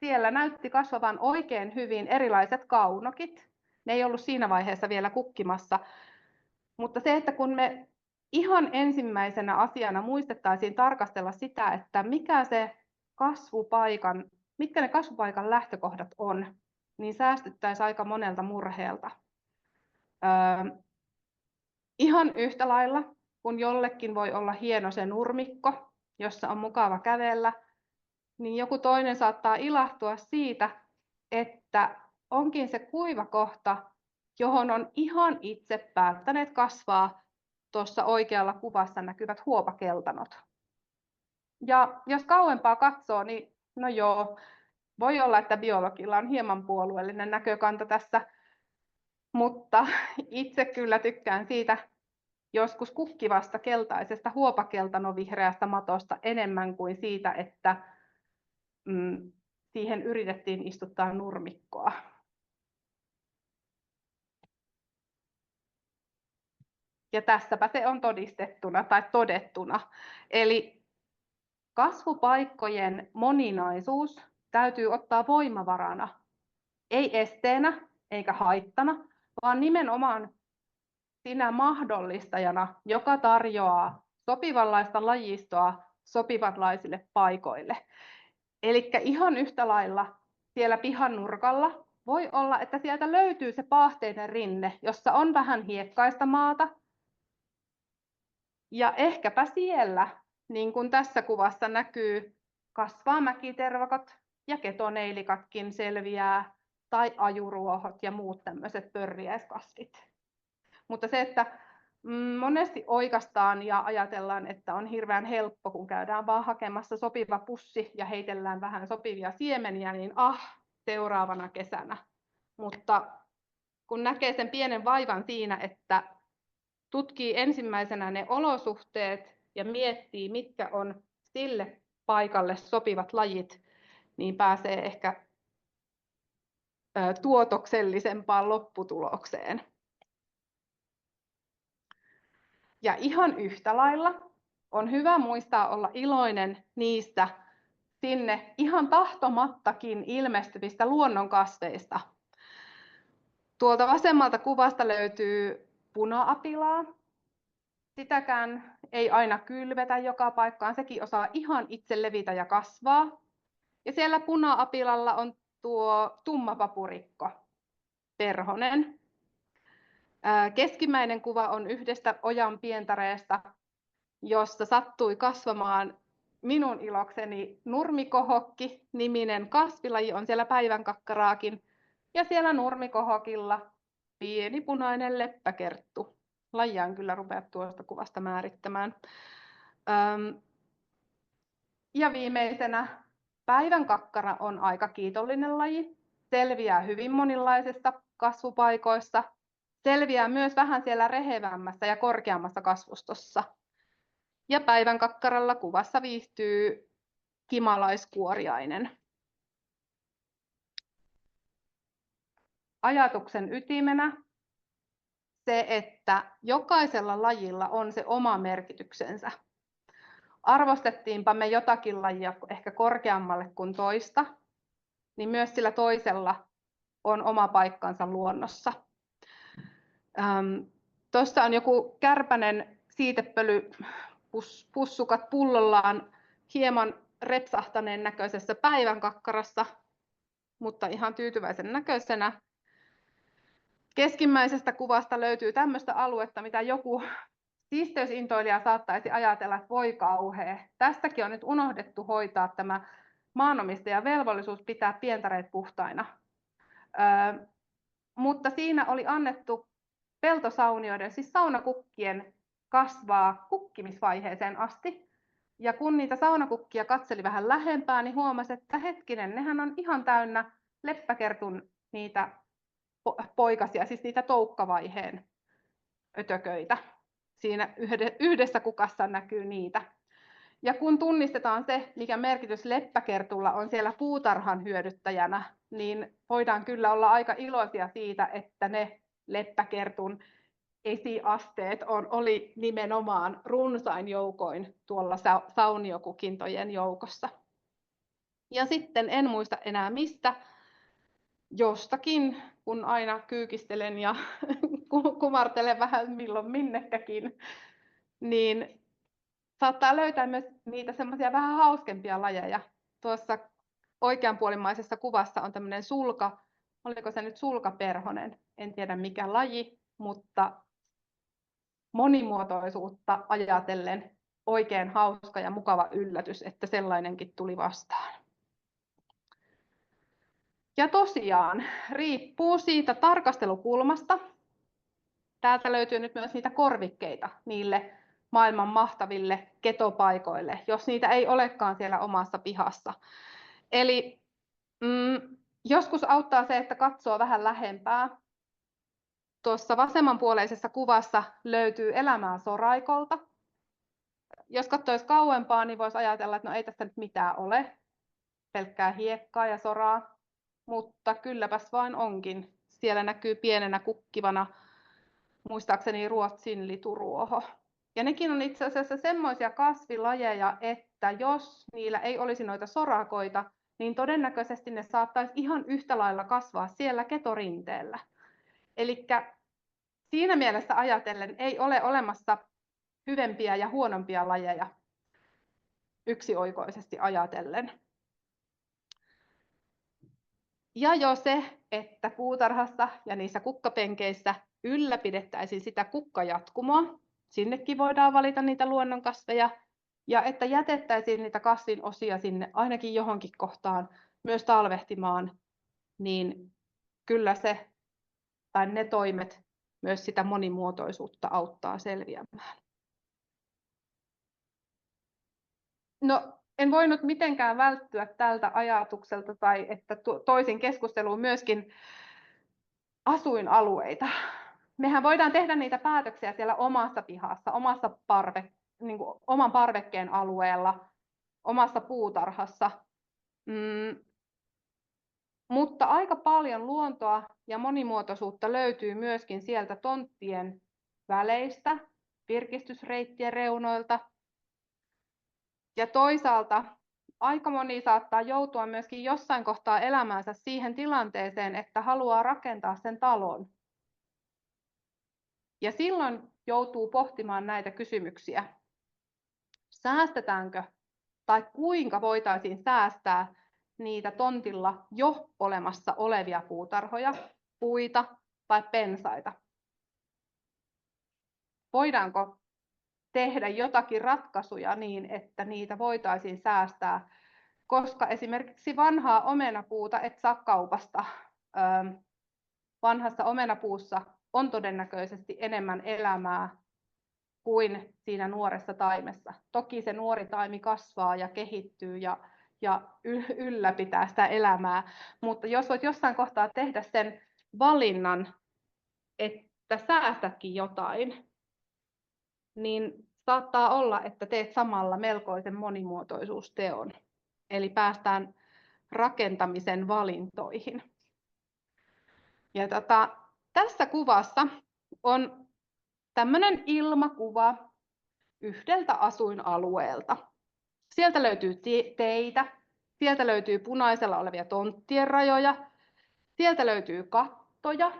siellä näytti kasvavan oikein hyvin erilaiset kaunokit. Ne ei ollut siinä vaiheessa vielä kukkimassa. Mutta se, että kun me ihan ensimmäisenä asiana muistettaisiin tarkastella sitä, että mitkä ne kasvupaikan lähtökohdat on, niin säästyttäisiin aika monelta murheelta. Ihan yhtä lailla, kun jollekin voi olla hieno se nurmikko, jossa on mukava kävellä, niin joku toinen saattaa ilahtua siitä, että onkin se kuiva kohta, johon on ihan itse päättäneet kasvaa tuossa oikealla kuvassa näkyvät huopakeltanot. Ja jos kauempaa katsoo, niin no joo, voi olla, että biologilla on hieman puolueellinen näkökanta tässä, mutta itse kyllä tykkään siitä joskus kukkivasta keltaisesta huopakeltanovihreästä matosta enemmän kuin siitä, että siihen yritettiin istuttaa nurmikkoa. Ja tässäpä se on todistettuna tai todettuna. Eli kasvupaikkojen moninaisuus täytyy ottaa voimavarana, ei esteenä eikä haittana, vaan nimenomaan sinä mahdollistajana, joka tarjoaa sopivanlaista lajistoa sopivanlaisille paikoille. Eli ihan yhtä lailla siellä pihan nurkalla voi olla, että sieltä löytyy se paahteinen rinne, jossa on vähän hiekkaista maata. Ja ehkäpä siellä, niin kuin tässä kuvassa näkyy, kasvaa mäkitervakot ja ketoneilikatkin selviää, tai ajuruohot ja muut tämmöiset pörriäiskasvit. Mutta se, että monesti oikaistaan ja ajatellaan, että on hirveän helppo, kun käydään vaan hakemassa sopiva pussi ja heitellään vähän sopivia siemeniä, niin seuraavana kesänä. Mutta kun näkee sen pienen vaivan siinä, että tutkii ensimmäisenä ne olosuhteet ja miettii, mitkä on sille paikalle sopivat lajit, niin pääsee ehkä tuotoksellisempaan lopputulokseen. Ja ihan yhtä lailla on hyvä muistaa olla iloinen niistä sinne ihan tahtomattakin ilmestyvistä luonnonkasveista. Tuolta vasemmalta kuvasta löytyy puna-apilaa. Sitäkään ei aina kylvetä joka paikkaan, sekin osaa ihan itse levitä ja kasvaa. Ja siellä puna-apilalla on tuo tummapapurikko, perhonen. Keskimmäinen kuva on yhdestä ojan pientareesta, jossa sattui kasvamaan minun ilokseni nurmikohokki-niminen kasvilaji, on siellä päivänkakkaraakin. Ja siellä nurmikohokilla pieni punainen leppäkerttu. Lajia en kyllä rupea tuosta kuvasta määrittämään. Ja viimeisenä päivänkakkara on aika kiitollinen laji. Selviää hyvin monenlaisista kasvupaikoissa. Selviää myös vähän siellä rehevämmässä ja korkeammassa kasvustossa. Ja päivänkakkaralla kuvassa viihtyy kimalaiskuoriainen. Ajatuksen ytimenä se, että jokaisella lajilla on se oma merkityksensä. Arvostettiinpa me jotakin lajia ehkä korkeammalle kuin toista, niin myös sillä toisella on oma paikkansa luonnossa. Tuossa on joku kärpänen siitepölypussukat pullollaan hieman repsahtaneen näköisessä päivänkakkarassa, mutta ihan tyytyväisen näköisenä. Keskimmäisestä kuvasta löytyy tämmöistä aluetta, mitä joku siisteysintoilija saattaisi ajatella, että voi kauhea. Tästäkin on nyt unohdettu hoitaa tämä maanomistajan velvollisuus pitää pientareet puhtaina. Mutta siinä oli annettu peltosaunioiden, siis saunakukkien, kasvaa kukkimisvaiheeseen asti. Ja kun niitä saunakukkia katseli vähän lähempää, niin huomasi, että hetkinen, nehän on ihan täynnä leppäkertun niitä poikasia, siis niitä toukkavaiheen ötököitä. Siinä yhdessä kukassa näkyy niitä. Ja kun tunnistetaan se, mikä merkitys leppäkertulla on siellä puutarhan hyödyttäjänä, niin voidaan kyllä olla aika iloisia siitä, että ne leppäkertun esiasteet oli nimenomaan runsain joukoin tuolla sauniokukintojen joukossa. Ja sitten en muista enää mistä, jostakin, kun aina kyykistelen ja kumartelen vähän milloin minnekäkin, niin saattaa löytää myös niitä semmoisia vähän hauskempia lajeja. Tuossa oikeanpuolimaisessa kuvassa on tämmöinen oliko se nyt sulkaperhonen, en tiedä mikä laji, mutta monimuotoisuutta ajatellen oikein hauska ja mukava yllätys, että sellainenkin tuli vastaan. Ja tosiaan, riippuu siitä tarkastelukulmasta. Täältä löytyy nyt myös niitä korvikkeita niille maailman mahtaville ketopaikoille, jos niitä ei olekaan siellä omassa pihassa. Eli joskus auttaa se, että katsoo vähän lähempää. Tuossa vasemmanpuoleisessa kuvassa löytyy elämää soraikolta. Jos katsoisi kauempaa, niin voisi ajatella, että no ei tässä nyt mitään ole, pelkkää hiekkaa ja soraa, mutta kylläpäs vain onkin. Siellä näkyy pienenä kukkivana, muistaakseni Ruotsin lituruoho. Ja nekin on itse asiassa semmoisia kasvilajeja, että jos niillä ei olisi noita sorakoita, niin todennäköisesti ne saattaisi ihan yhtä lailla kasvaa siellä ketorinteellä. Eli siinä mielessä ajatellen ei ole olemassa hyvempiä ja huonompia lajeja yksioikoisesti ajatellen. Ja jo se, että puutarhassa ja niissä kukkapenkeissä ylläpidettäisiin sitä kukkajatkumoa, sinnekin voidaan valita niitä luonnonkasveja, ja että jätettäisiin niitä kasvin osia sinne ainakin johonkin kohtaan myös talvehtimaan, niin kyllä se tai ne toimet myös sitä monimuotoisuutta auttaa selviämään. No, en voinut mitenkään välttyä tältä ajatukselta tai että toisin keskusteluun myöskin asuinalueita. Mehän voidaan tehdä niitä päätöksiä siellä omassa pihassa, oman parvekkeen alueella, omassa puutarhassa. Mutta aika paljon luontoa ja monimuotoisuutta löytyy myöskin sieltä tonttien väleistä, virkistysreittien reunoilta. Ja toisaalta aika moni saattaa joutua myöskin jossain kohtaa elämäänsä siihen tilanteeseen, että haluaa rakentaa sen talon. Ja silloin joutuu pohtimaan näitä kysymyksiä. Säästetäänkö tai kuinka voitaisiin säästää niitä tontilla jo olemassa olevia puutarhoja, puita tai pensaita? Voidaanko tehdä jotakin ratkaisuja niin, että niitä voitaisiin säästää, koska esimerkiksi vanhaa omenapuuta et saa kaupasta. Vanhassa omenapuussa on todennäköisesti enemmän elämää kuin siinä nuoressa taimessa. Toki se nuori taimi kasvaa ja kehittyy ja ylläpitää sitä elämää, mutta jos voit jossain kohtaa tehdä sen valinnan, että säästätkin jotain, niin saattaa olla, että teet samalla melkoisen monimuotoisuusteon. Eli päästään rakentamisen valintoihin. Ja tässä kuvassa on tämmöinen ilmakuva yhdeltä asuinalueelta. Sieltä löytyy teitä, sieltä löytyy punaisella olevia tonttien rajoja, sieltä löytyy kattoja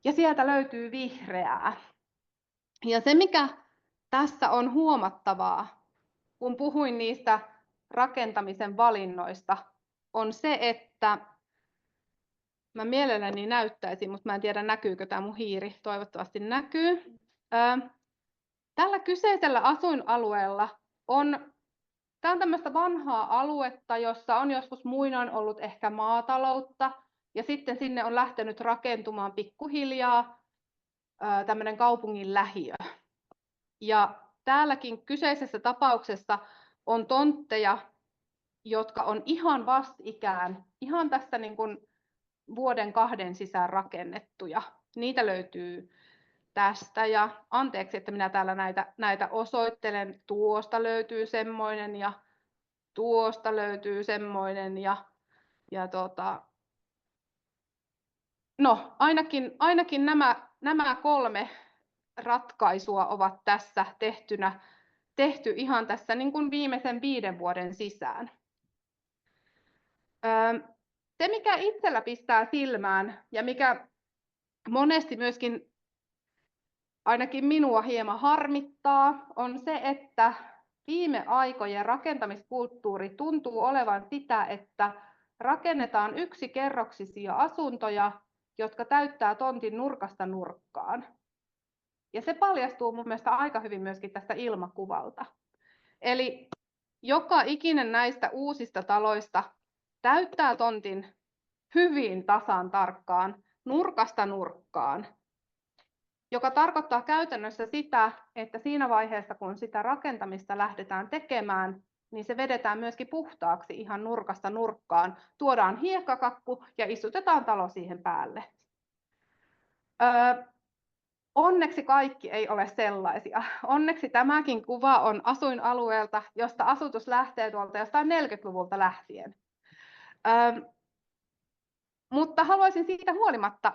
ja sieltä löytyy vihreää. Ja se, mikä tässä on huomattavaa, kun puhuin niistä rakentamisen valinnoista, on se, että mä mielelläni näyttäisin, mutta mä en tiedä näkyykö tämä mun hiiri, toivottavasti näkyy. Tällä kyseisellä asuinalueella tämä on tämmöistä vanhaa aluetta, jossa on joskus muinoin ollut ehkä maataloutta, ja sitten sinne on lähtenyt rakentumaan pikkuhiljaa tämmöinen kaupungin lähiö. Ja täälläkin kyseisessä tapauksessa on tontteja, jotka on ihan vastikään, ihan tässä niin kuin vuoden 2 sisään rakennettuja. Niitä löytyy tästä, ja anteeksi, että minä täällä näitä osoittelen. Tuosta löytyy semmoinen ja tuosta löytyy semmoinen no ainakin nämä 3 ratkaisua ovat tässä tehty ihan tässä niin kuin viimeisen 5 vuoden sisään. Se, mikä itsellä pistää silmään ja mikä monesti myöskin ainakin minua hieman harmittaa, on se, että viime aikojen rakentamiskulttuuri tuntuu olevan sitä, että rakennetaan yksikerroksisia asuntoja, jotka täyttää tontin nurkasta nurkkaan. Ja se paljastuu mun mielestä aika hyvin myöskin tästä ilmakuvalta. Eli joka ikinen näistä uusista taloista täyttää tontin hyvin tasan tarkkaan nurkasta nurkkaan, joka tarkoittaa käytännössä sitä, että siinä vaiheessa, kun sitä rakentamista lähdetään tekemään, niin se vedetään myöskin puhtaaksi ihan nurkasta nurkkaan. Tuodaan hiekkakakku ja istutetaan talo siihen päälle. Onneksi kaikki ei ole sellaisia. Onneksi tämäkin kuva on asuinalueelta, josta asutus lähtee tuolta jostain 40-luvulta lähtien. Mutta haluaisin siitä huolimatta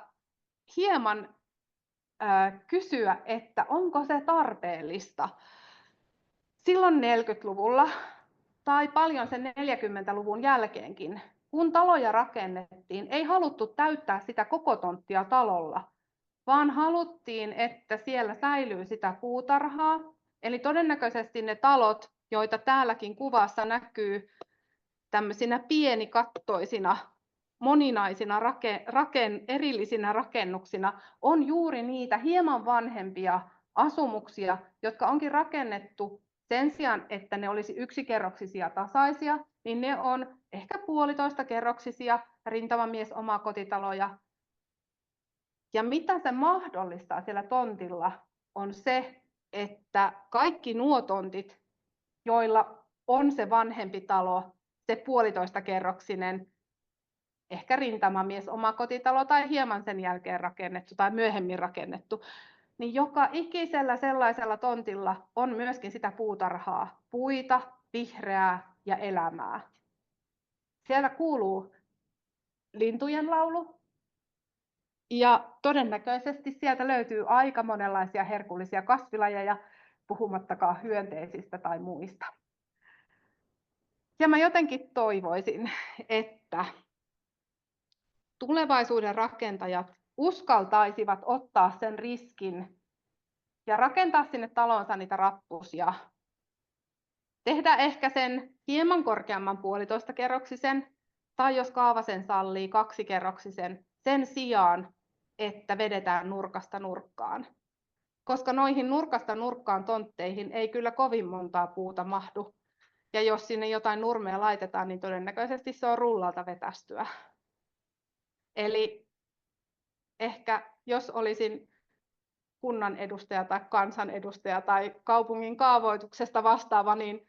hieman kysyä, että onko se tarpeellista. Silloin 40-luvulla tai paljon sen 40-luvun jälkeenkin, kun taloja rakennettiin, ei haluttu täyttää sitä koko tonttia talolla, vaan haluttiin, että siellä säilyy sitä puutarhaa. Eli todennäköisesti ne talot, joita täälläkin kuvassa näkyy tämmöisinä pienikattoisina, moninaisina erillisinä rakennuksina, on juuri niitä hieman vanhempia asumuksia, jotka onkin rakennettu sen sijaan, että ne olisi yksikerroksisia tasaisia, niin ne on ehkä 1,5-kerroksisia rintamamies omakotitaloja. Ja mitä se mahdollistaa siellä tontilla on se, että kaikki nuo tontit, joilla on se vanhempi talo, se 1,5-kerroksinen, ehkä rintamamies omakotitalo tai hieman sen jälkeen rakennettu tai myöhemmin rakennettu, niin joka ikisellä sellaisella tontilla on myöskin sitä puutarhaa, puita, vihreää ja elämää. Siellä kuuluu lintujen laulu ja todennäköisesti sieltä löytyy aika monenlaisia herkullisia kasvilajeja, puhumattakaan hyönteisistä tai muista. Ja mä jotenkin toivoisin, että tulevaisuuden rakentajat uskaltaisivat ottaa sen riskin ja rakentaa sinne talonsa niitä rappusia. Tehdä ehkä sen hieman korkeamman 1,5-kerroksisen, tai jos kaava sen sallii 2-kerroksisen, sen sijaan, että vedetään nurkasta nurkkaan. Koska noihin nurkasta nurkkaan tontteihin ei kyllä kovin montaa puuta mahdu. Ja jos sinne jotain nurmea laitetaan, niin todennäköisesti se on rullalta vetästyä. Eli ehkä jos olisin kunnan edustaja tai kansanedustaja tai kaupungin kaavoituksesta vastaava, niin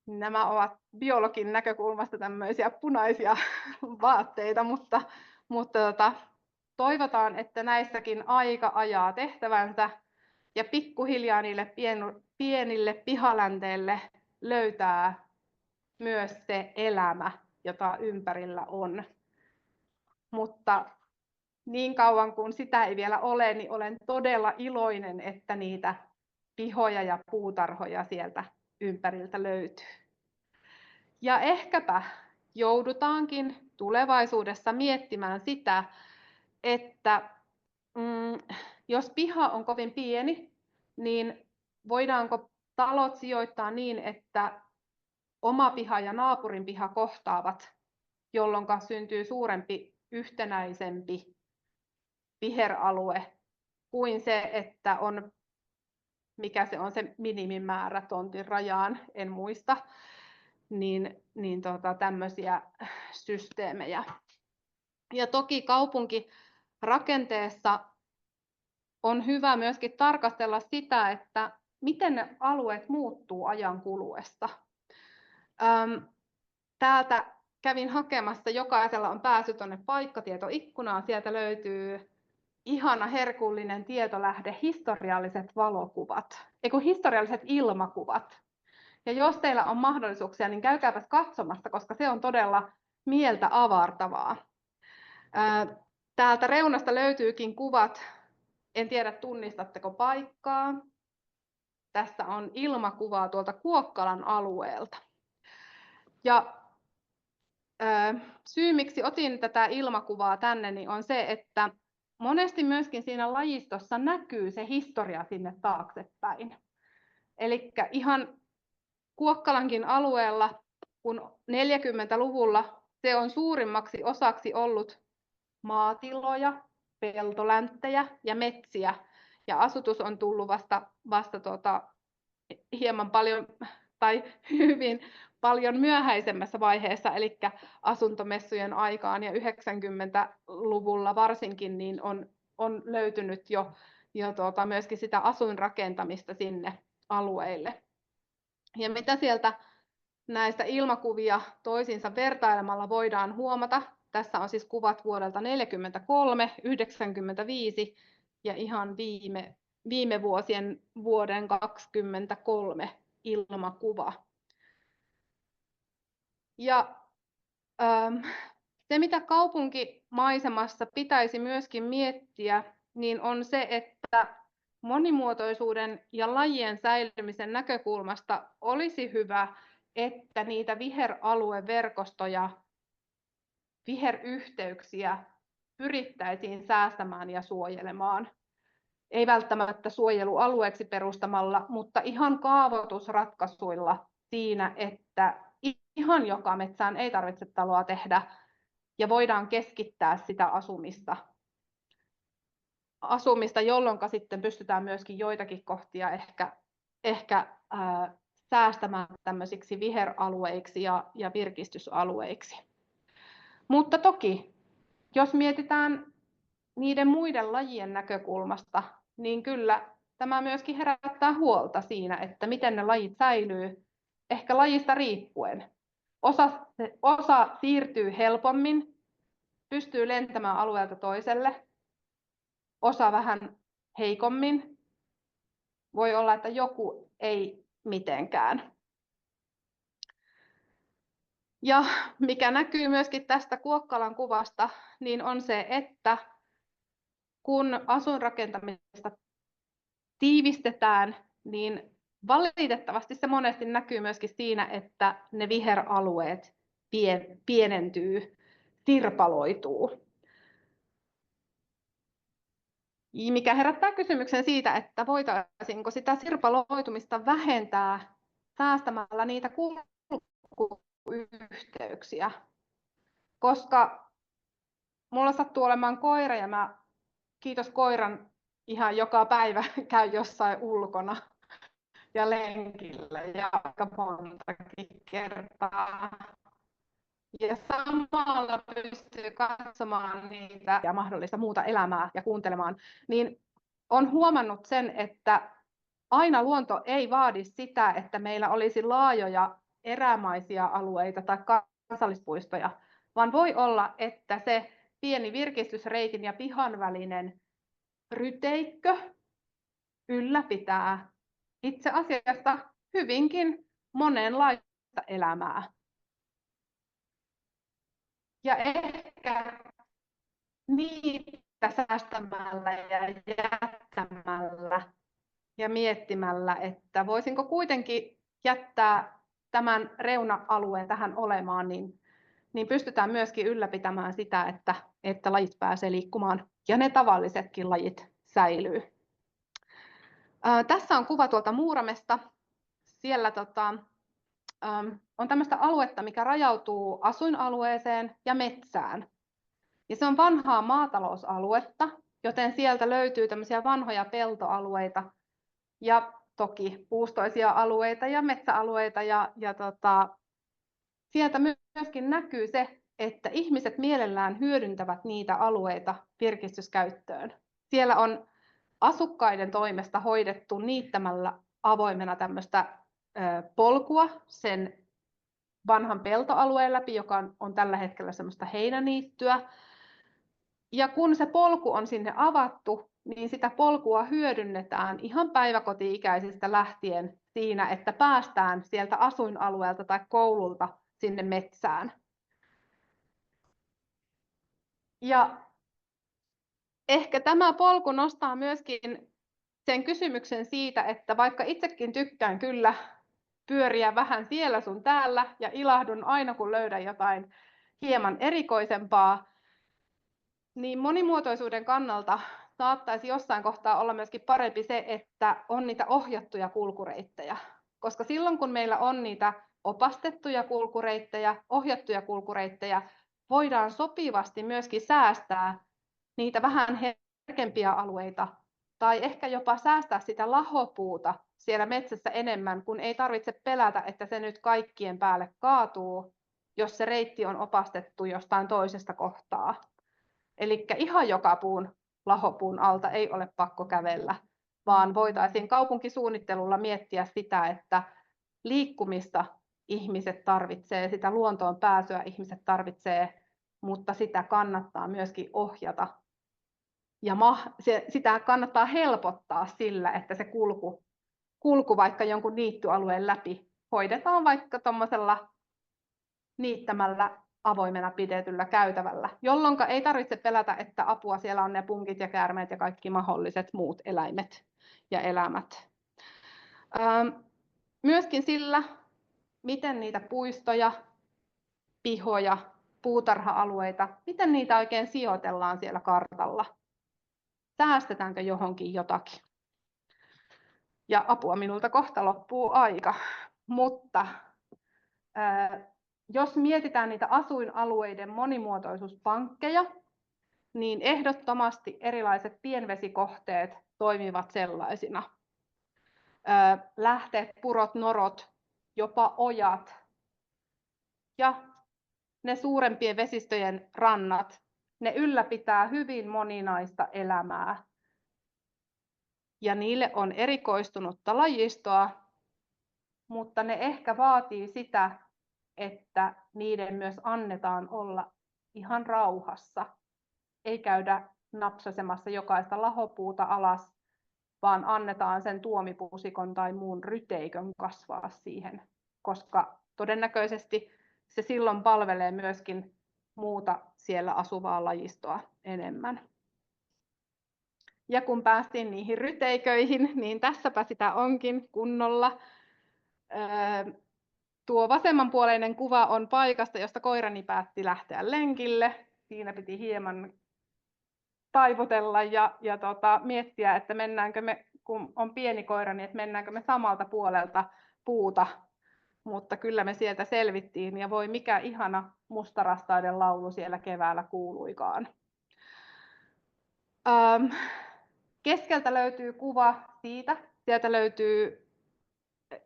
nämä ovat biologin näkökulmasta tämmöisiä punaisia vaatteita, mutta toivotaan, että näissäkin aika ajaa tehtävänsä ja pikkuhiljaa niille pienille pihalänteille löytää myös se elämä, jota ympärillä on. Mutta niin kauan kuin sitä ei vielä ole, niin olen todella iloinen, että niitä pihoja ja puutarhoja sieltä ympäriltä löytyy. Ja ehkäpä joudutaankin tulevaisuudessa miettimään sitä, että jos piha on kovin pieni, niin voidaanko talot sijoittaa niin, että oma piha ja naapurin piha kohtaavat, jolloin syntyy suurempi, yhtenäisempi viheralue kuin se, että on, mikä se on se minimimäärä tontin rajaan, en muista, niin tämmöisiä systeemejä. Ja toki kaupunkirakenteessa on hyvä myöskin tarkastella sitä, että miten ne alueet muuttuu ajan kuluessa. Täältä kävin hakemassa, jokaisella on pääsy tuonne paikkatietoikkunaan, sieltä löytyy ihana herkullinen tietolähde, historialliset valokuvat, historialliset ilmakuvat. Ja jos teillä on mahdollisuuksia, niin käykääpäs katsomassa, koska se on todella mieltä avartavaa. Täältä reunasta löytyykin kuvat, en tiedä tunnistatteko paikkaa. Tässä on ilmakuvaa tuolta Kuokkalan alueelta. Ja syy, miksi otin tätä ilmakuvaa tänne, niin on se, että monesti myöskin siinä lajistossa näkyy se historia sinne taaksepäin. Eli ihan Kuokkalankin alueella, kun 40-luvulla se on suurimmaksi osaksi ollut maatiloja, peltolänttejä ja metsiä, ja asutus on tullut vasta hieman paljon tai hyvin paljon myöhäisemmässä vaiheessa, eli asuntomessujen aikaan, ja 90-luvulla varsinkin niin on löytynyt jo myöskin sitä asuinrakentamista sinne alueille. Ja mitä sieltä näistä ilmakuvia toisiinsa vertailemalla voidaan huomata, tässä on siis kuvat vuodelta 1943, 1995 ja ihan viime vuosien vuoden 2023 ilmakuva. Ja se, mitä kaupunkimaisemassa pitäisi myöskin miettiä, niin on se, että monimuotoisuuden ja lajien säilymisen näkökulmasta olisi hyvä, että niitä viheralueverkostoja, viheryhteyksiä pyrittäisiin säästämään ja suojelemaan. Ei välttämättä suojelualueeksi perustamalla, mutta ihan kaavoitusratkaisuilla siinä, että ihan joka metsään ei tarvitse taloa tehdä ja voidaan keskittää sitä asumista, jolloin sitten pystytään myöskin joitakin kohtia ehkä säästämään tämmöisiksi viheralueiksi ja virkistysalueiksi. Mutta toki, jos mietitään niiden muiden lajien näkökulmasta, niin kyllä tämä myöskin herättää huolta siinä, että miten ne lajit säilyy, ehkä lajista riippuen. Osa siirtyy helpommin, pystyy lentämään alueelta toiselle, osa vähän heikommin. Voi olla, että joku ei mitenkään. Ja mikä näkyy myöskin tästä Kuokkalan kuvasta, niin on se, että kun asuinrakentamista tiivistetään, niin valitettavasti se monesti näkyy myöskin siinä, että ne viheralueet pienentyy, sirpaloituu. Mikä herättää kysymyksen siitä, että voitaisiinko sitä sirpaloitumista vähentää säästämällä niitä kulkuyhteyksiä. Koska mulla sattuu olemaan koira ja mä kiitos koiran ihan joka päivä käyn jossain ulkona ja lenkillä ja aika montakin kertaa. Ja samalla pystyy katsomaan niitä ja mahdollista muuta elämää ja kuuntelemaan, niin on huomannut sen, että aina luonto ei vaadi sitä, että meillä olisi laajoja erämaisia alueita tai kansallispuistoja, vaan voi olla, että se pieni virkistysreitin ja pihan välinen ryteikkö ylläpitää itse asiassa hyvinkin monenlaista elämää. Ja ehkä niitä säästämällä ja jättämällä ja miettimällä, että voisinko kuitenkin jättää tämän reuna-alueen tähän olemaan, niin pystytään myöskin ylläpitämään sitä, että lajit pääsee liikkumaan ja ne tavallisetkin lajit säilyy. Tässä on kuva tuolta Muuramesta. Siellä on tämmöistä aluetta, mikä rajautuu asuinalueeseen ja metsään. Ja se on vanhaa maatalousaluetta, joten sieltä löytyy tämmöisiä vanhoja peltoalueita ja toki puustoisia alueita ja metsäalueita. Sieltä myöskin näkyy se, että ihmiset mielellään hyödyntävät niitä alueita virkistyskäyttöön. Siellä on asukkaiden toimesta hoidettu niittämällä avoimena tämmöistä polkua sen vanhan peltoalueen läpi, joka on tällä hetkellä semmoista heinäniittyä. Ja kun se polku on sinne avattu, niin sitä polkua hyödynnetään ihan päiväkoti-ikäisistä lähtien siinä, että päästään sieltä asuinalueelta tai koululta sinne metsään. Ja ehkä tämä polku nostaa myöskin sen kysymyksen siitä, että vaikka itsekin tykkään kyllä pyöriä vähän siellä sun täällä ja ilahdun aina kun löydän jotain hieman erikoisempaa, niin monimuotoisuuden kannalta saattaisi jossain kohtaa olla myöskin parempi se, että on niitä ohjattuja kulkureittejä. Koska silloin kun meillä on niitä opastettuja kulkureittejä, ohjattuja kulkureittejä, voidaan sopivasti myöskin säästää niitä vähän herkempiä alueita tai ehkä jopa säästää sitä lahopuuta siellä metsässä enemmän, kun ei tarvitse pelätä, että se nyt kaikkien päälle kaatuu, jos se reitti on opastettu jostain toisesta kohtaa. Eli ihan joka puun lahopuun alta ei ole pakko kävellä, vaan voitaisiin kaupunkisuunnittelulla miettiä sitä, että liikkumista ihmiset tarvitsee, sitä luontoon pääsyä ihmiset tarvitsee, mutta sitä kannattaa myöskin ohjata. Ja sitä kannattaa helpottaa sillä, että se kulku vaikka jonkun niittyalueen läpi hoidetaan vaikka tuommoisella niittämällä avoimena pidetyllä käytävällä, jolloin ei tarvitse pelätä, että apua siellä on ne punkit ja käärmeet ja kaikki mahdolliset muut eläimet ja elämät. Myöskin sillä, miten niitä puistoja, pihoja, puutarha-alueita, miten niitä oikein sijoitellaan siellä kartalla. Säästetäänkö johonkin jotakin? Ja apua, minulta kohta loppuu aika, mutta jos mietitään niitä asuinalueiden monimuotoisuuspankkeja, niin ehdottomasti erilaiset pienvesikohteet toimivat sellaisina. Lähteet, purot, norot, jopa ojat ja ne suurempien vesistöjen rannat, ne ylläpitää hyvin moninaista elämää. Ja niille on erikoistunutta lajistoa, mutta ne ehkä vaatii sitä, että niiden myös annetaan olla ihan rauhassa. Ei käydä napsasemassa jokaista lahopuuta alas, vaan annetaan sen tuomipusikon tai muun ryteikön kasvaa siihen, koska todennäköisesti se silloin palvelee myöskin muuta siellä asuvaa lajistoa enemmän. Ja kun päästiin niihin ryteiköihin, niin tässäpä sitä onkin kunnolla. Tuo vasemmanpuoleinen kuva on paikasta, josta koirani päätti lähteä lenkille. Siinä piti hieman taivutella ja miettiä, että mennäänkö me, kun on pieni koira, niin että mennäänkö me samalta puolelta puuta. Mutta kyllä me sieltä selvittiin ja voi mikä ihana mustarastaiden laulu siellä keväällä kuuluikaan. Keskeltä löytyy kuva siitä. Sieltä löytyy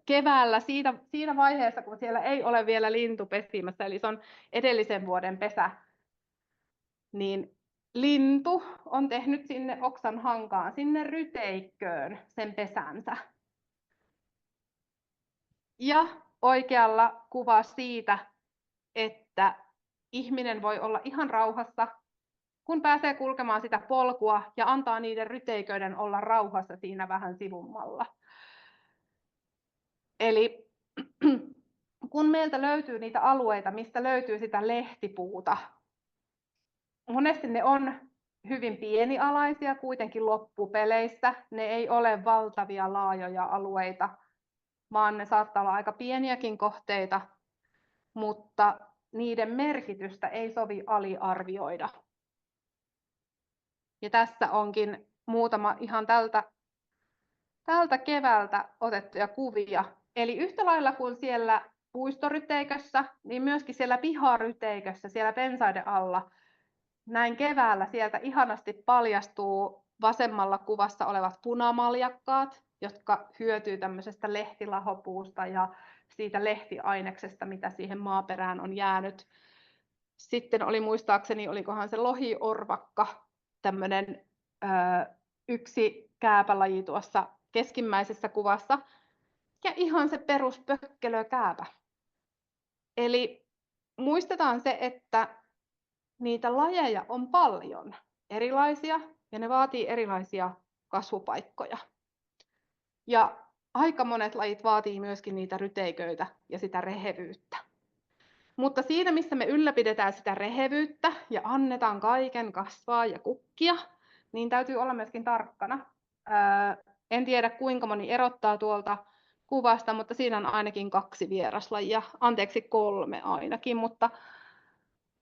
keväällä siinä vaiheessa, kun siellä ei ole vielä lintu pesimässä, eli se on edellisen vuoden pesä, niin lintu on tehnyt sinne oksan hankaan, sinne ryteikköön sen pesänsä. Ja oikealla kuva siitä, että ihminen voi olla ihan rauhassa, kun pääsee kulkemaan sitä polkua ja antaa niiden ryteiköiden olla rauhassa siinä vähän sivummalla. Eli kun meiltä löytyy niitä alueita, mistä löytyy sitä lehtipuuta, monesti ne on hyvin pienialaisia kuitenkin loppupeleissä. Ne ei ole valtavia laajoja alueita, vaan ne saattaa olla aika pieniäkin kohteita, mutta niiden merkitystä ei sovi aliarvioida. Ja tässä onkin muutama ihan tältä keväältä otettuja kuvia. Eli yhtä lailla kuin siellä puistoryteikössä, niin myöskin siellä piharyteikössä, siellä pensaiden alla, näin keväällä sieltä ihanasti paljastuu vasemmalla kuvassa olevat punamaljakkaat, jotka hyötyy tämmöisestä lehtilahopuusta ja siitä lehtiaineksesta, mitä siihen maaperään on jäänyt. Sitten oli muistaakseni, olikohan se lohiorvakka, tämmöinen yksi kääpälaji tuossa keskimmäisessä kuvassa. ja ihan se peruspökkelökääpä. Eli muistetaan se, että niitä lajeja on paljon erilaisia ja ne vaatii erilaisia kasvupaikkoja. Ja aika monet lajit vaatii myöskin niitä ryteiköitä ja sitä rehevyyttä. Mutta siinä, missä me ylläpidetään sitä rehevyyttä ja annetaan kaiken kasvaa ja kukkia, niin täytyy olla myöskin tarkkana. En tiedä, kuinka moni erottaa tuolta kuvasta, mutta siinä on ainakin 2 vieraslajia. Anteeksi, 3 ainakin, mutta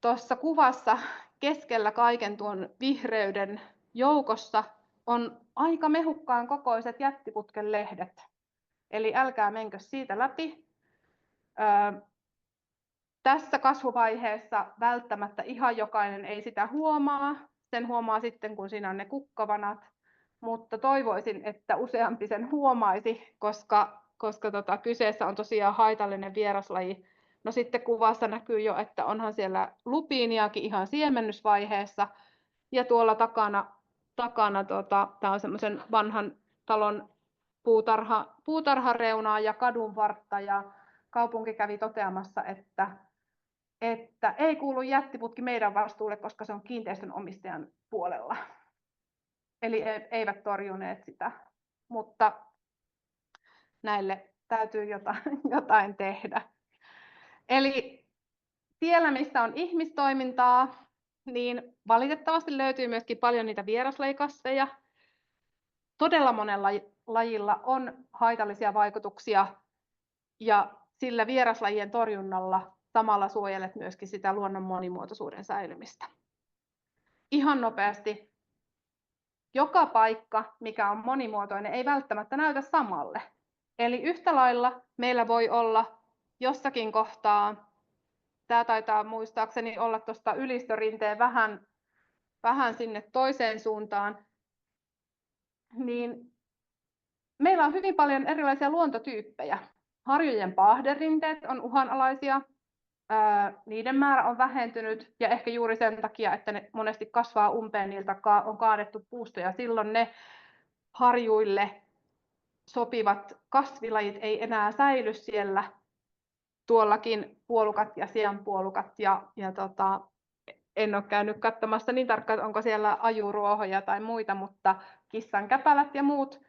tuossa kuvassa keskellä kaiken tuon vihreyden joukossa on aika mehukkaan kokoiset jättiputken lehdet. Eli älkää menkö siitä läpi. Tässä kasvuvaiheessa välttämättä ihan jokainen ei sitä huomaa. Sen huomaa sitten, kun siinä on ne kukkavanat. Mutta toivoisin, että useampi sen huomaisi, koska kyseessä on tosiaan haitallinen vieraslaji. No sitten kuvassa näkyy jo, että onhan siellä lupiiniakin ihan siemennysvaiheessa. Ja tuolla takana tämä on semmoisen vanhan talon puutarhan reunaa ja kadun vartta. Ja kaupunki kävi toteamassa, että ei kuulu jättiputki meidän vastuulle, koska se on kiinteistön omistajan puolella. Eli eivät torjuneet sitä, mutta näille täytyy jotain tehdä. Eli siellä, missä on ihmistoimintaa, niin valitettavasti löytyy myöskin paljon niitä vieraslajikasveja. Todella monella lajilla on haitallisia vaikutuksia, ja sillä vieraslajien torjunnalla samalla suojelet myöskin sitä luonnon monimuotoisuuden säilymistä. Ihan nopeasti. Joka paikka, mikä on monimuotoinen, ei välttämättä näytä samalle. Eli yhtä lailla meillä voi olla jossakin kohtaa, tämä taitaa muistaakseni olla tuosta ylistörinteen vähän sinne toiseen suuntaan, niin meillä on hyvin paljon erilaisia luontotyyppejä. Harjujen paahderinteet on uhanalaisia, niiden määrä on vähentynyt ja ehkä juuri sen takia, että ne monesti kasvaa umpeen, niiltä on kaadettu puustoja. Silloin ne harjuille sopivat kasvilajit ei enää säily siellä. Tuollakin puolukat ja sianpuolukat en ole käynyt katsomassa niin tarkkaan, onko siellä ajuruohoja tai muita, mutta kissankäpälät ja muut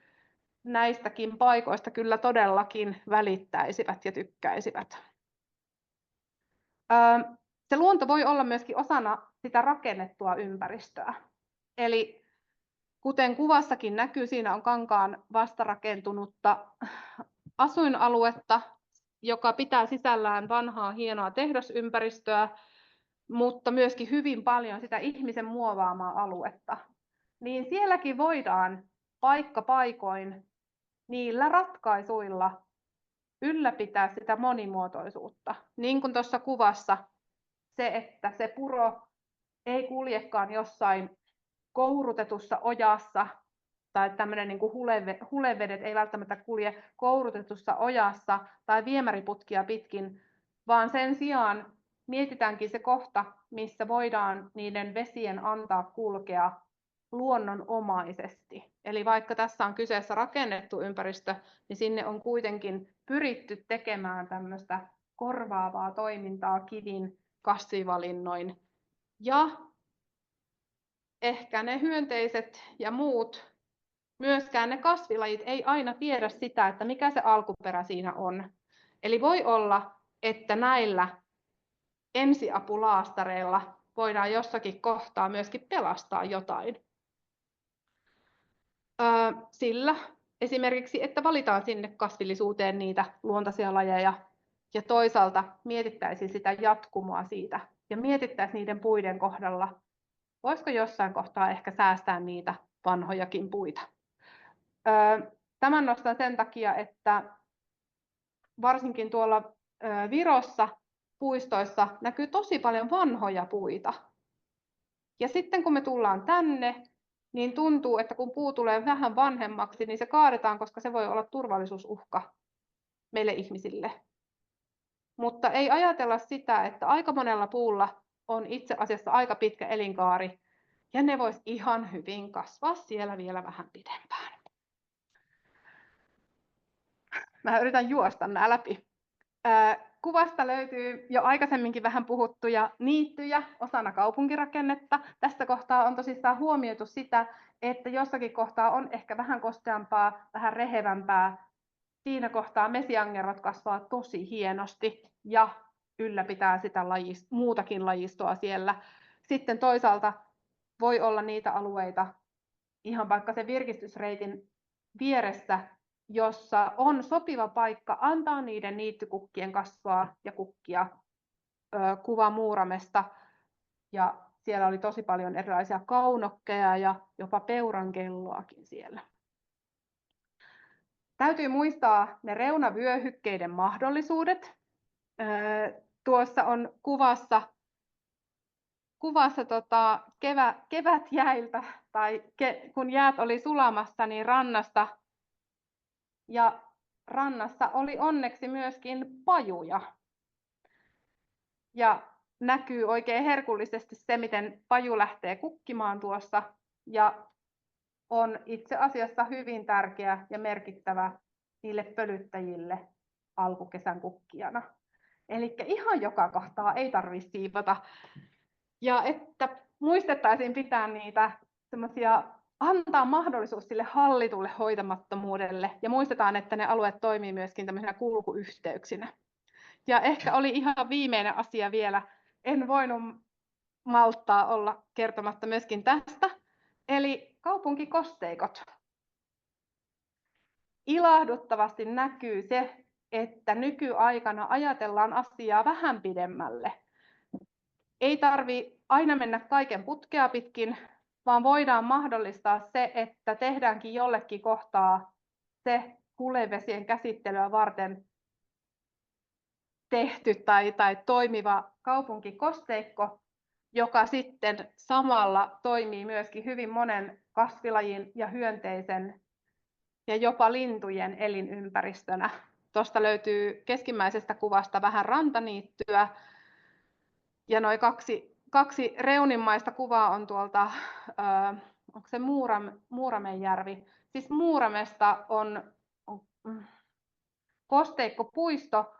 näistäkin paikoista kyllä todellakin välittäisivät ja tykkäisivät. Se luonto voi olla myöskin osana sitä rakennettua ympäristöä. Eli kuten kuvassakin näkyy, siinä on kankaan vastarakentunutta asuinaluetta, joka pitää sisällään vanhaa hienoa tehdasympäristöä, mutta myöskin hyvin paljon sitä ihmisen muovaamaa aluetta. Niin sielläkin voidaan paikka paikoin niillä ratkaisuilla ylläpitää sitä monimuotoisuutta. Niin kuin tuossa kuvassa se, että se puro ei kuljekaan jossain kourutetussa ojassa, tai tämmöinen niin kuin hulevedet ei välttämättä kulje kourutetussa ojassa tai viemäriputkia pitkin, vaan sen sijaan mietitäänkin se kohta, missä voidaan niiden vesien antaa kulkea luonnonomaisesti. Eli vaikka tässä on kyseessä rakennettu ympäristö, niin sinne on kuitenkin pyritty tekemään tämmöistä korvaavaa toimintaa kivin kasvivalinnoin. Ja ehkä ne hyönteiset ja muut, myöskään ne kasvilajit ei aina tiedä sitä, että mikä se alkuperä siinä on. Eli voi olla, että näillä ensiapulaastareilla voidaan jossakin kohtaa myöskin pelastaa jotain. Sillä esimerkiksi, että valitaan sinne kasvillisuuteen niitä luontaisia lajeja ja toisaalta mietittäisiin sitä jatkumoa siitä ja mietittäisiin niiden puiden kohdalla, voisiko jossain kohtaa ehkä säästää niitä vanhojakin puita. Tämän nostan sen takia, että varsinkin tuolla Virossa puistoissa näkyy tosi paljon vanhoja puita. Ja sitten kun me tullaan tänne, niin tuntuu, että kun puu tulee vähän vanhemmaksi, niin se kaadetaan, koska se voi olla turvallisuusuhka meille ihmisille. Mutta ei ajatella sitä, että aika monella puulla on itse asiassa aika pitkä elinkaari, ja ne vois ihan hyvin kasvaa siellä vielä vähän pidempään. Mä yritän juosta nämä läpi. Kuvasta löytyy jo aikaisemminkin vähän puhuttuja niittyjä osana kaupunkirakennetta. Tässä kohtaa on tosissaan huomioitu sitä, että jossakin kohtaa on ehkä vähän kosteampaa, vähän rehevämpää. Siinä kohtaa mesiangerot kasvaa tosi hienosti ja ylläpitää sitä muutakin lajistoa siellä. Sitten toisaalta voi olla niitä alueita, ihan vaikka se virkistysreitin vieressä, jossa on sopiva paikka antaa niiden niittykukkien kasvaa ja kukkia. Kuva Muuramesta, ja siellä oli tosi paljon erilaisia kaunokkeja ja jopa peurankelloakin siellä. Täytyy muistaa ne reunavyöhykkeiden mahdollisuudet. Tuossa on kuvassa kevätjäiltä, tai kun jäät oli sulamassa, niin rannasta. Ja rannassa oli onneksi myöskin pajuja. Ja näkyy oikein herkullisesti se, miten paju lähtee kukkimaan tuossa. Ja on itse asiassa hyvin tärkeä ja merkittävä niille pölyttäjille alkukesän kukkijana. Eli ihan joka kohtaa ei tarvitse siivota. Ja että muistettaisiin pitää niitä semmoisia, antaa mahdollisuus sille hallitulle hoitamattomuudelle. Ja muistetaan, että ne alueet toimii myöskin tämmöisenä kulkuyhteyksinä. Ja ehkä oli ihan viimeinen asia vielä. En voinut malttaa olla kertomatta myöskin tästä. Eli kaupunkikosteikot. Ilahduttavasti näkyy se, että nykyaikana ajatellaan asiaa vähän pidemmälle. Ei tarvitse aina mennä kaiken putkea pitkin, vaan voidaan mahdollistaa se, että tehdäänkin jollekin kohtaa se hulevesien käsittelyä varten tehty tai toimiva kaupunkikosteikko, joka sitten samalla toimii myöskin hyvin monen kasvilajin ja hyönteisen ja jopa lintujen elinympäristönä. Tuosta löytyy keskimmäisestä kuvasta vähän rantaniittyä, ja noin kaksi reunimmaista kuvaa on tuolta, onko se Muuramenjärvi? Siis Muuramesta on kosteikkopuisto,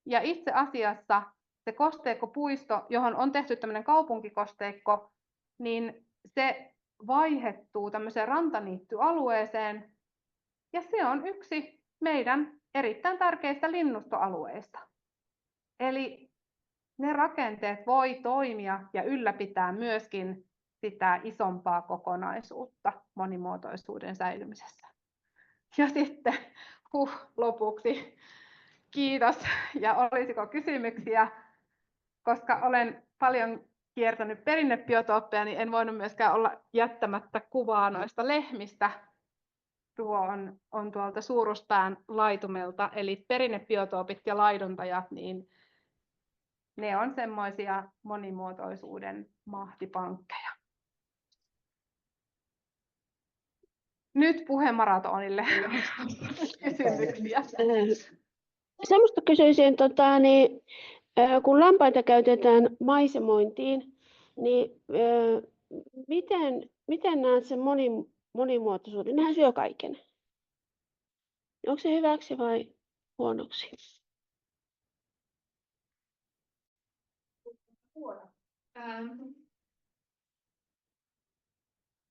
ja itse asiassa se kosteikkopuisto, johon on tehty tämmöinen kaupunkikosteikko, niin se vaihettuu tämmöiseen rantaniittyalueeseen, ja se on yksi meidän erittäin tärkeistä linnustoalueista. Eli ne rakenteet voi toimia ja ylläpitää myöskin sitä isompaa kokonaisuutta monimuotoisuuden säilymisessä. Ja sitten lopuksi kiitos, ja olisiko kysymyksiä, koska olen paljon kiertänyt perinnebiotooppeja, niin en voinut myöskään olla jättämättä kuvaa noista lehmistä. Tuo on tuolta Suuruspään laitumelta, eli perinnebiotoopit ja laiduntajat, niin ne on semmoisia monimuotoisuuden mahtipankkeja. Nyt puhemaratonille kysymyksiä.
Semmoista kysyisin, kun lampaita käytetään maisemointiin, niin miten näet sen monimuotoisuuden? Nehän syö kaiken. Onko se hyväksi vai huonoksi?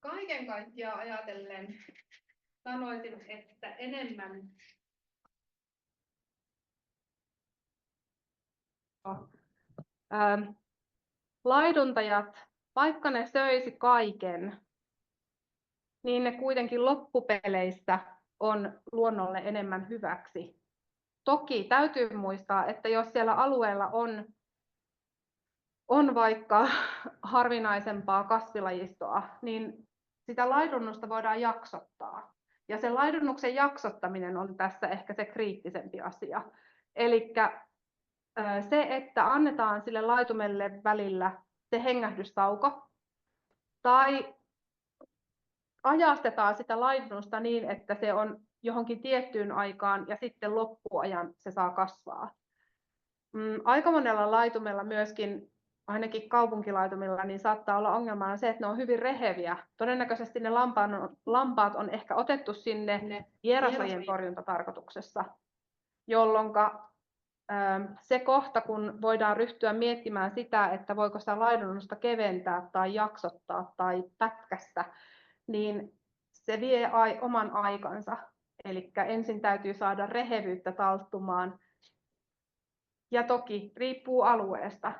Kaiken kaikkiaan ajatellen sanoisin, että enemmän laiduntajat, vaikka ne söisi kaiken, niin ne kuitenkin loppupeleissä on luonnolle enemmän hyväksi. Toki täytyy muistaa, että jos siellä alueella on vaikka harvinaisempaa kasvilajistoa, niin sitä laidunnusta voidaan jaksottaa. Ja se laidunnuksen jaksottaminen on tässä ehkä se kriittisempi asia. Eli se, että annetaan sille laitumelle välillä se hengähdystauko, tai ajastetaan sitä laidunnusta niin, että se on johonkin tiettyyn aikaan ja sitten loppuajan se saa kasvaa. Aika monella laitumella myöskin, ainakin kaupunkilaitumilla, niin saattaa olla ongelmana se, että ne on hyvin reheviä. Todennäköisesti ne lampaat on ehkä otettu sinne vieraslajien torjuntatarkoituksessa. jolloin se kohta, kun voidaan ryhtyä miettimään sitä, että voiko sitä laidunnusta keventää tai jaksottaa tai pätkästä, niin se vie oman aikansa. Eli ensin täytyy saada rehevyyttä talttumaan. Ja toki riippuu alueesta.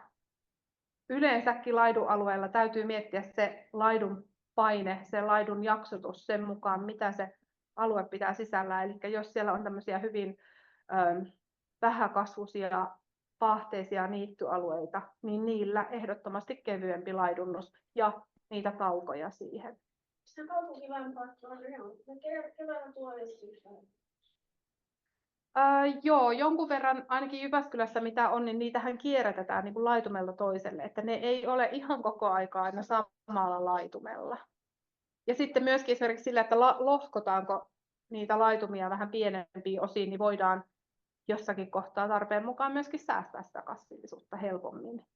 Yleensäkin laidunalueella täytyy miettiä se laidun paine, se laidun jaksotus sen mukaan, mitä se alue pitää sisällään. Eli jos siellä on tämmöisiä hyvin vähäkasvuisia paahteisia niittyalueita, niin niillä ehdottomasti kevyempi laidunnus ja niitä taukoja siihen.
Se kaupunkilampaat on keväällä tuolissa.
Joo, jonkun verran ainakin Jyväskylässä mitä on, niin niitähän kierrätetään niin kuin laitumelta toiselle, että ne ei ole ihan koko aikaa aina samalla laitumella. Ja sitten myöskin esimerkiksi sillä, että lohkotaanko niitä laitumia vähän pienempiin osiin, niin voidaan jossakin kohtaa tarpeen mukaan myöskin säästää sitä kasvillisuutta helpommin.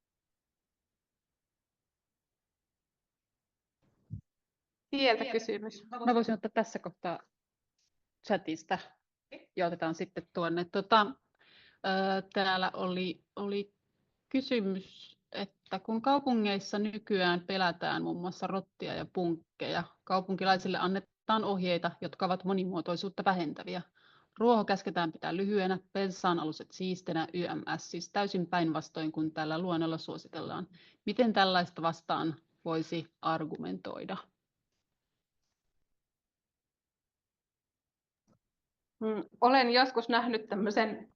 Sieltä kysymys.
Mä voisin ottaa tässä kohtaa chatista ja otetaan sitten tuonne. Täällä oli kysymys, että kun kaupungeissa nykyään pelätään muun muassa rottia ja punkkeja, kaupunkilaisille annetaan ohjeita, jotka ovat monimuotoisuutta vähentäviä. Ruoho käsketään pitää lyhyenä, pensaan aluset siistenä, YMS, siis täysin päinvastoin kuin tällä luonnolla suositellaan. Miten tällaista vastaan voisi argumentoida?
Olen joskus nähnyt tämmöisen,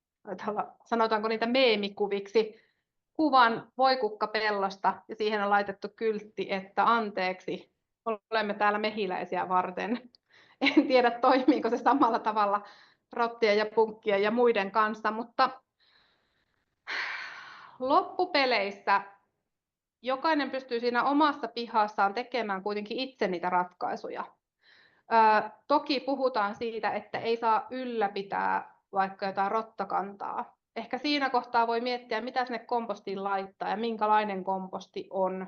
sanotaanko niitä meemikuviksi, kuvan voikukkapellosta ja siihen on laitettu kyltti, että anteeksi, olemme täällä mehiläisiä varten. En tiedä toimiiko se samalla tavalla rottien ja punkkien ja muiden kanssa, mutta loppupeleissä jokainen pystyy siinä omassa pihassaan tekemään kuitenkin itse niitä ratkaisuja. Toki puhutaan siitä, että ei saa ylläpitää vaikka jotain rottakantaa. Ehkä siinä kohtaa voi miettiä, mitä sinne kompostiin laittaa ja minkälainen komposti on.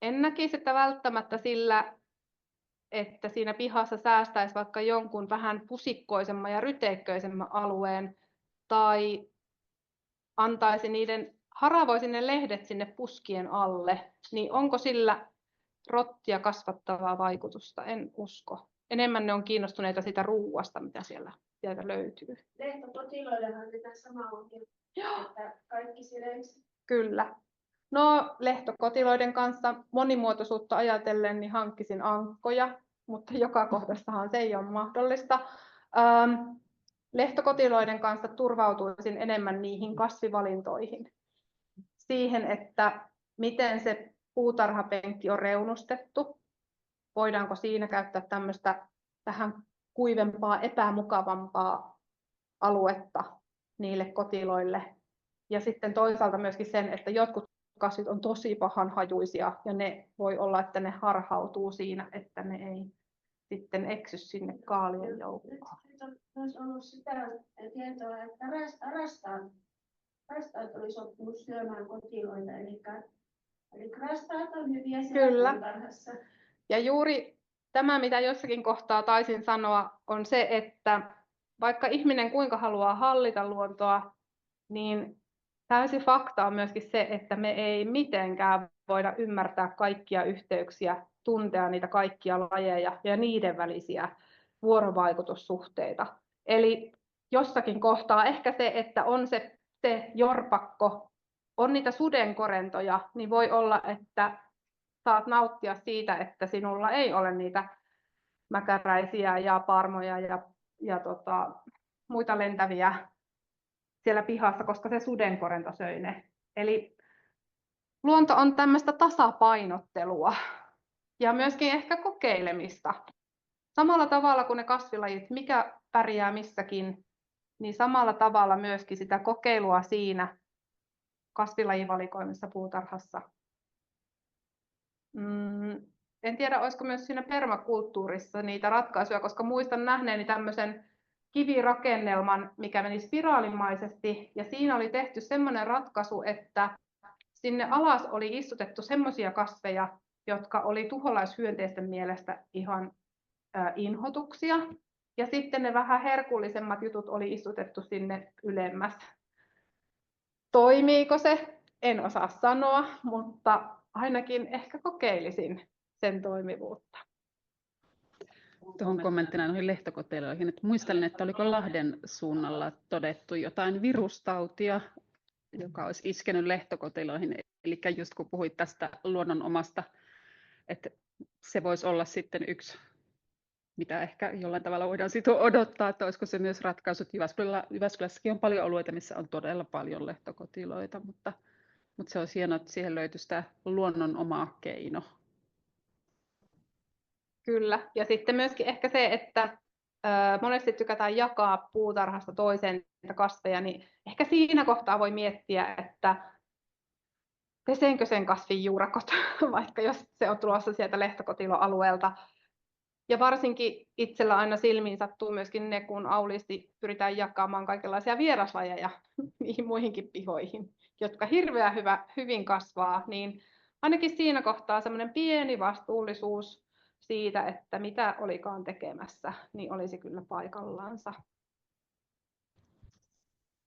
En näkisi, että välttämättä sillä, että siinä pihassa säästäisi vaikka jonkun vähän pusikkoisemman ja ryteikköisemmän alueen tai antaisi haravoisi ne lehdet sinne puskien alle, niin onko sillä rottia kasvattavaa vaikutusta? En usko. Enemmän ne on kiinnostuneita siitä ruuasta, mitä sieltä löytyy.
Lehtopotiloillehan pitää sama ohje, että kaikki sileiksi.
Kyllä. No, lehtokotiloiden kanssa monimuotoisuutta ajatellen niin hankkisin ankkoja, mutta joka kohdassahan se ei ole mahdollista. Lehtokotiloiden kanssa turvautuisin enemmän niihin kasvivalintoihin. Siihen, että miten se puutarhapenkki on reunustettu. Voidaanko siinä käyttää tämmöistä vähän kuivempaa, epämukavampaa aluetta niille kotiloille. Ja sitten toisaalta myöskin sen, että jotkut kasvit on tosi pahanhajuisia ja ne voi olla, että ne harhautuu siinä, että ne ei sitten eksy sinne kaalien joukkoon.
Nyt on myös ollut sitä tietoa, että rastaat olisi oppinut syömään kotiloita, eli rastaat on hyviä siellä puutarhassa.
Ja juuri tämä, mitä jossakin kohtaa taisin sanoa, on se, että vaikka ihminen kuinka haluaa hallita luontoa, niin täysi fakta on myöskin se, että me ei mitenkään voida ymmärtää kaikkia yhteyksiä, tuntea niitä kaikkia lajeja ja niiden välisiä vuorovaikutussuhteita. Eli jossakin kohtaa ehkä se, että on se jorpakko, on niitä sudenkorentoja, niin voi olla, että saat nauttia siitä, että sinulla ei ole niitä mäkäräisiä ja parmoja ja muita lentäviä siellä pihassa, koska se sudenkorento söi ne. Eli luonto on tämmöistä tasapainottelua ja myöskin ehkä kokeilemista. Samalla tavalla kuin ne kasvilajit, mikä pärjää missäkin, niin samalla tavalla myöskin sitä kokeilua siinä kasvilajivalikoimissa puutarhassa. En tiedä, olisiko myös siinä permakulttuurissa niitä ratkaisuja, koska muistan nähneeni tämmöisen kivirakennelman, mikä meni spiraalimaisesti, ja siinä oli tehty semmoinen ratkaisu, että sinne alas oli istutettu semmoisia kasveja, jotka oli tuholaishyönteisten mielestä ihan inhotuksia, Ja sitten ne vähän herkullisemmat jutut oli istutettu sinne ylemmäs. Toimiiko se? En osaa sanoa, mutta ainakin ehkä kokeilisin sen toimivuutta.
Tuohon kommenttina noihin lehtokoteiluihin, että muistelen, että oliko Lahden suunnalla todettu jotain virustautia, joka olisi iskenyt lehtokoteloihin. Eli just kun puhuit tästä luonnonomasta, että se voisi olla sitten yksi, mitä ehkä jollain tavalla voidaan siitä odottaa, että olisiko se myös ratkaisut. Jyväskylässäkin on paljon alueita, missä on todella paljon lehtokotiloita, mutta se olisi hienoa, että siihen löytyisi tämä luonnon oma keino.
Kyllä, ja sitten myöskin ehkä se, että monesti tykätään jakaa puutarhasta toiseen kasveja, niin ehkä siinä kohtaa voi miettiä, että pesenkö sen kasvin juurakot, vaikka jos se on tulossa sieltä lehtokotiloalueelta. Ja varsinkin itsellä aina silmiin sattuu myöskin ne, kun auliisti pyritään jakamaan kaikenlaisia vieraslajeja niihin muihinkin pihoihin, jotka hirveän hyvin kasvaa, niin ainakin siinä kohtaa semmoinen pieni vastuullisuus siitä, että mitä olikaan tekemässä, niin olisi kyllä paikallansa.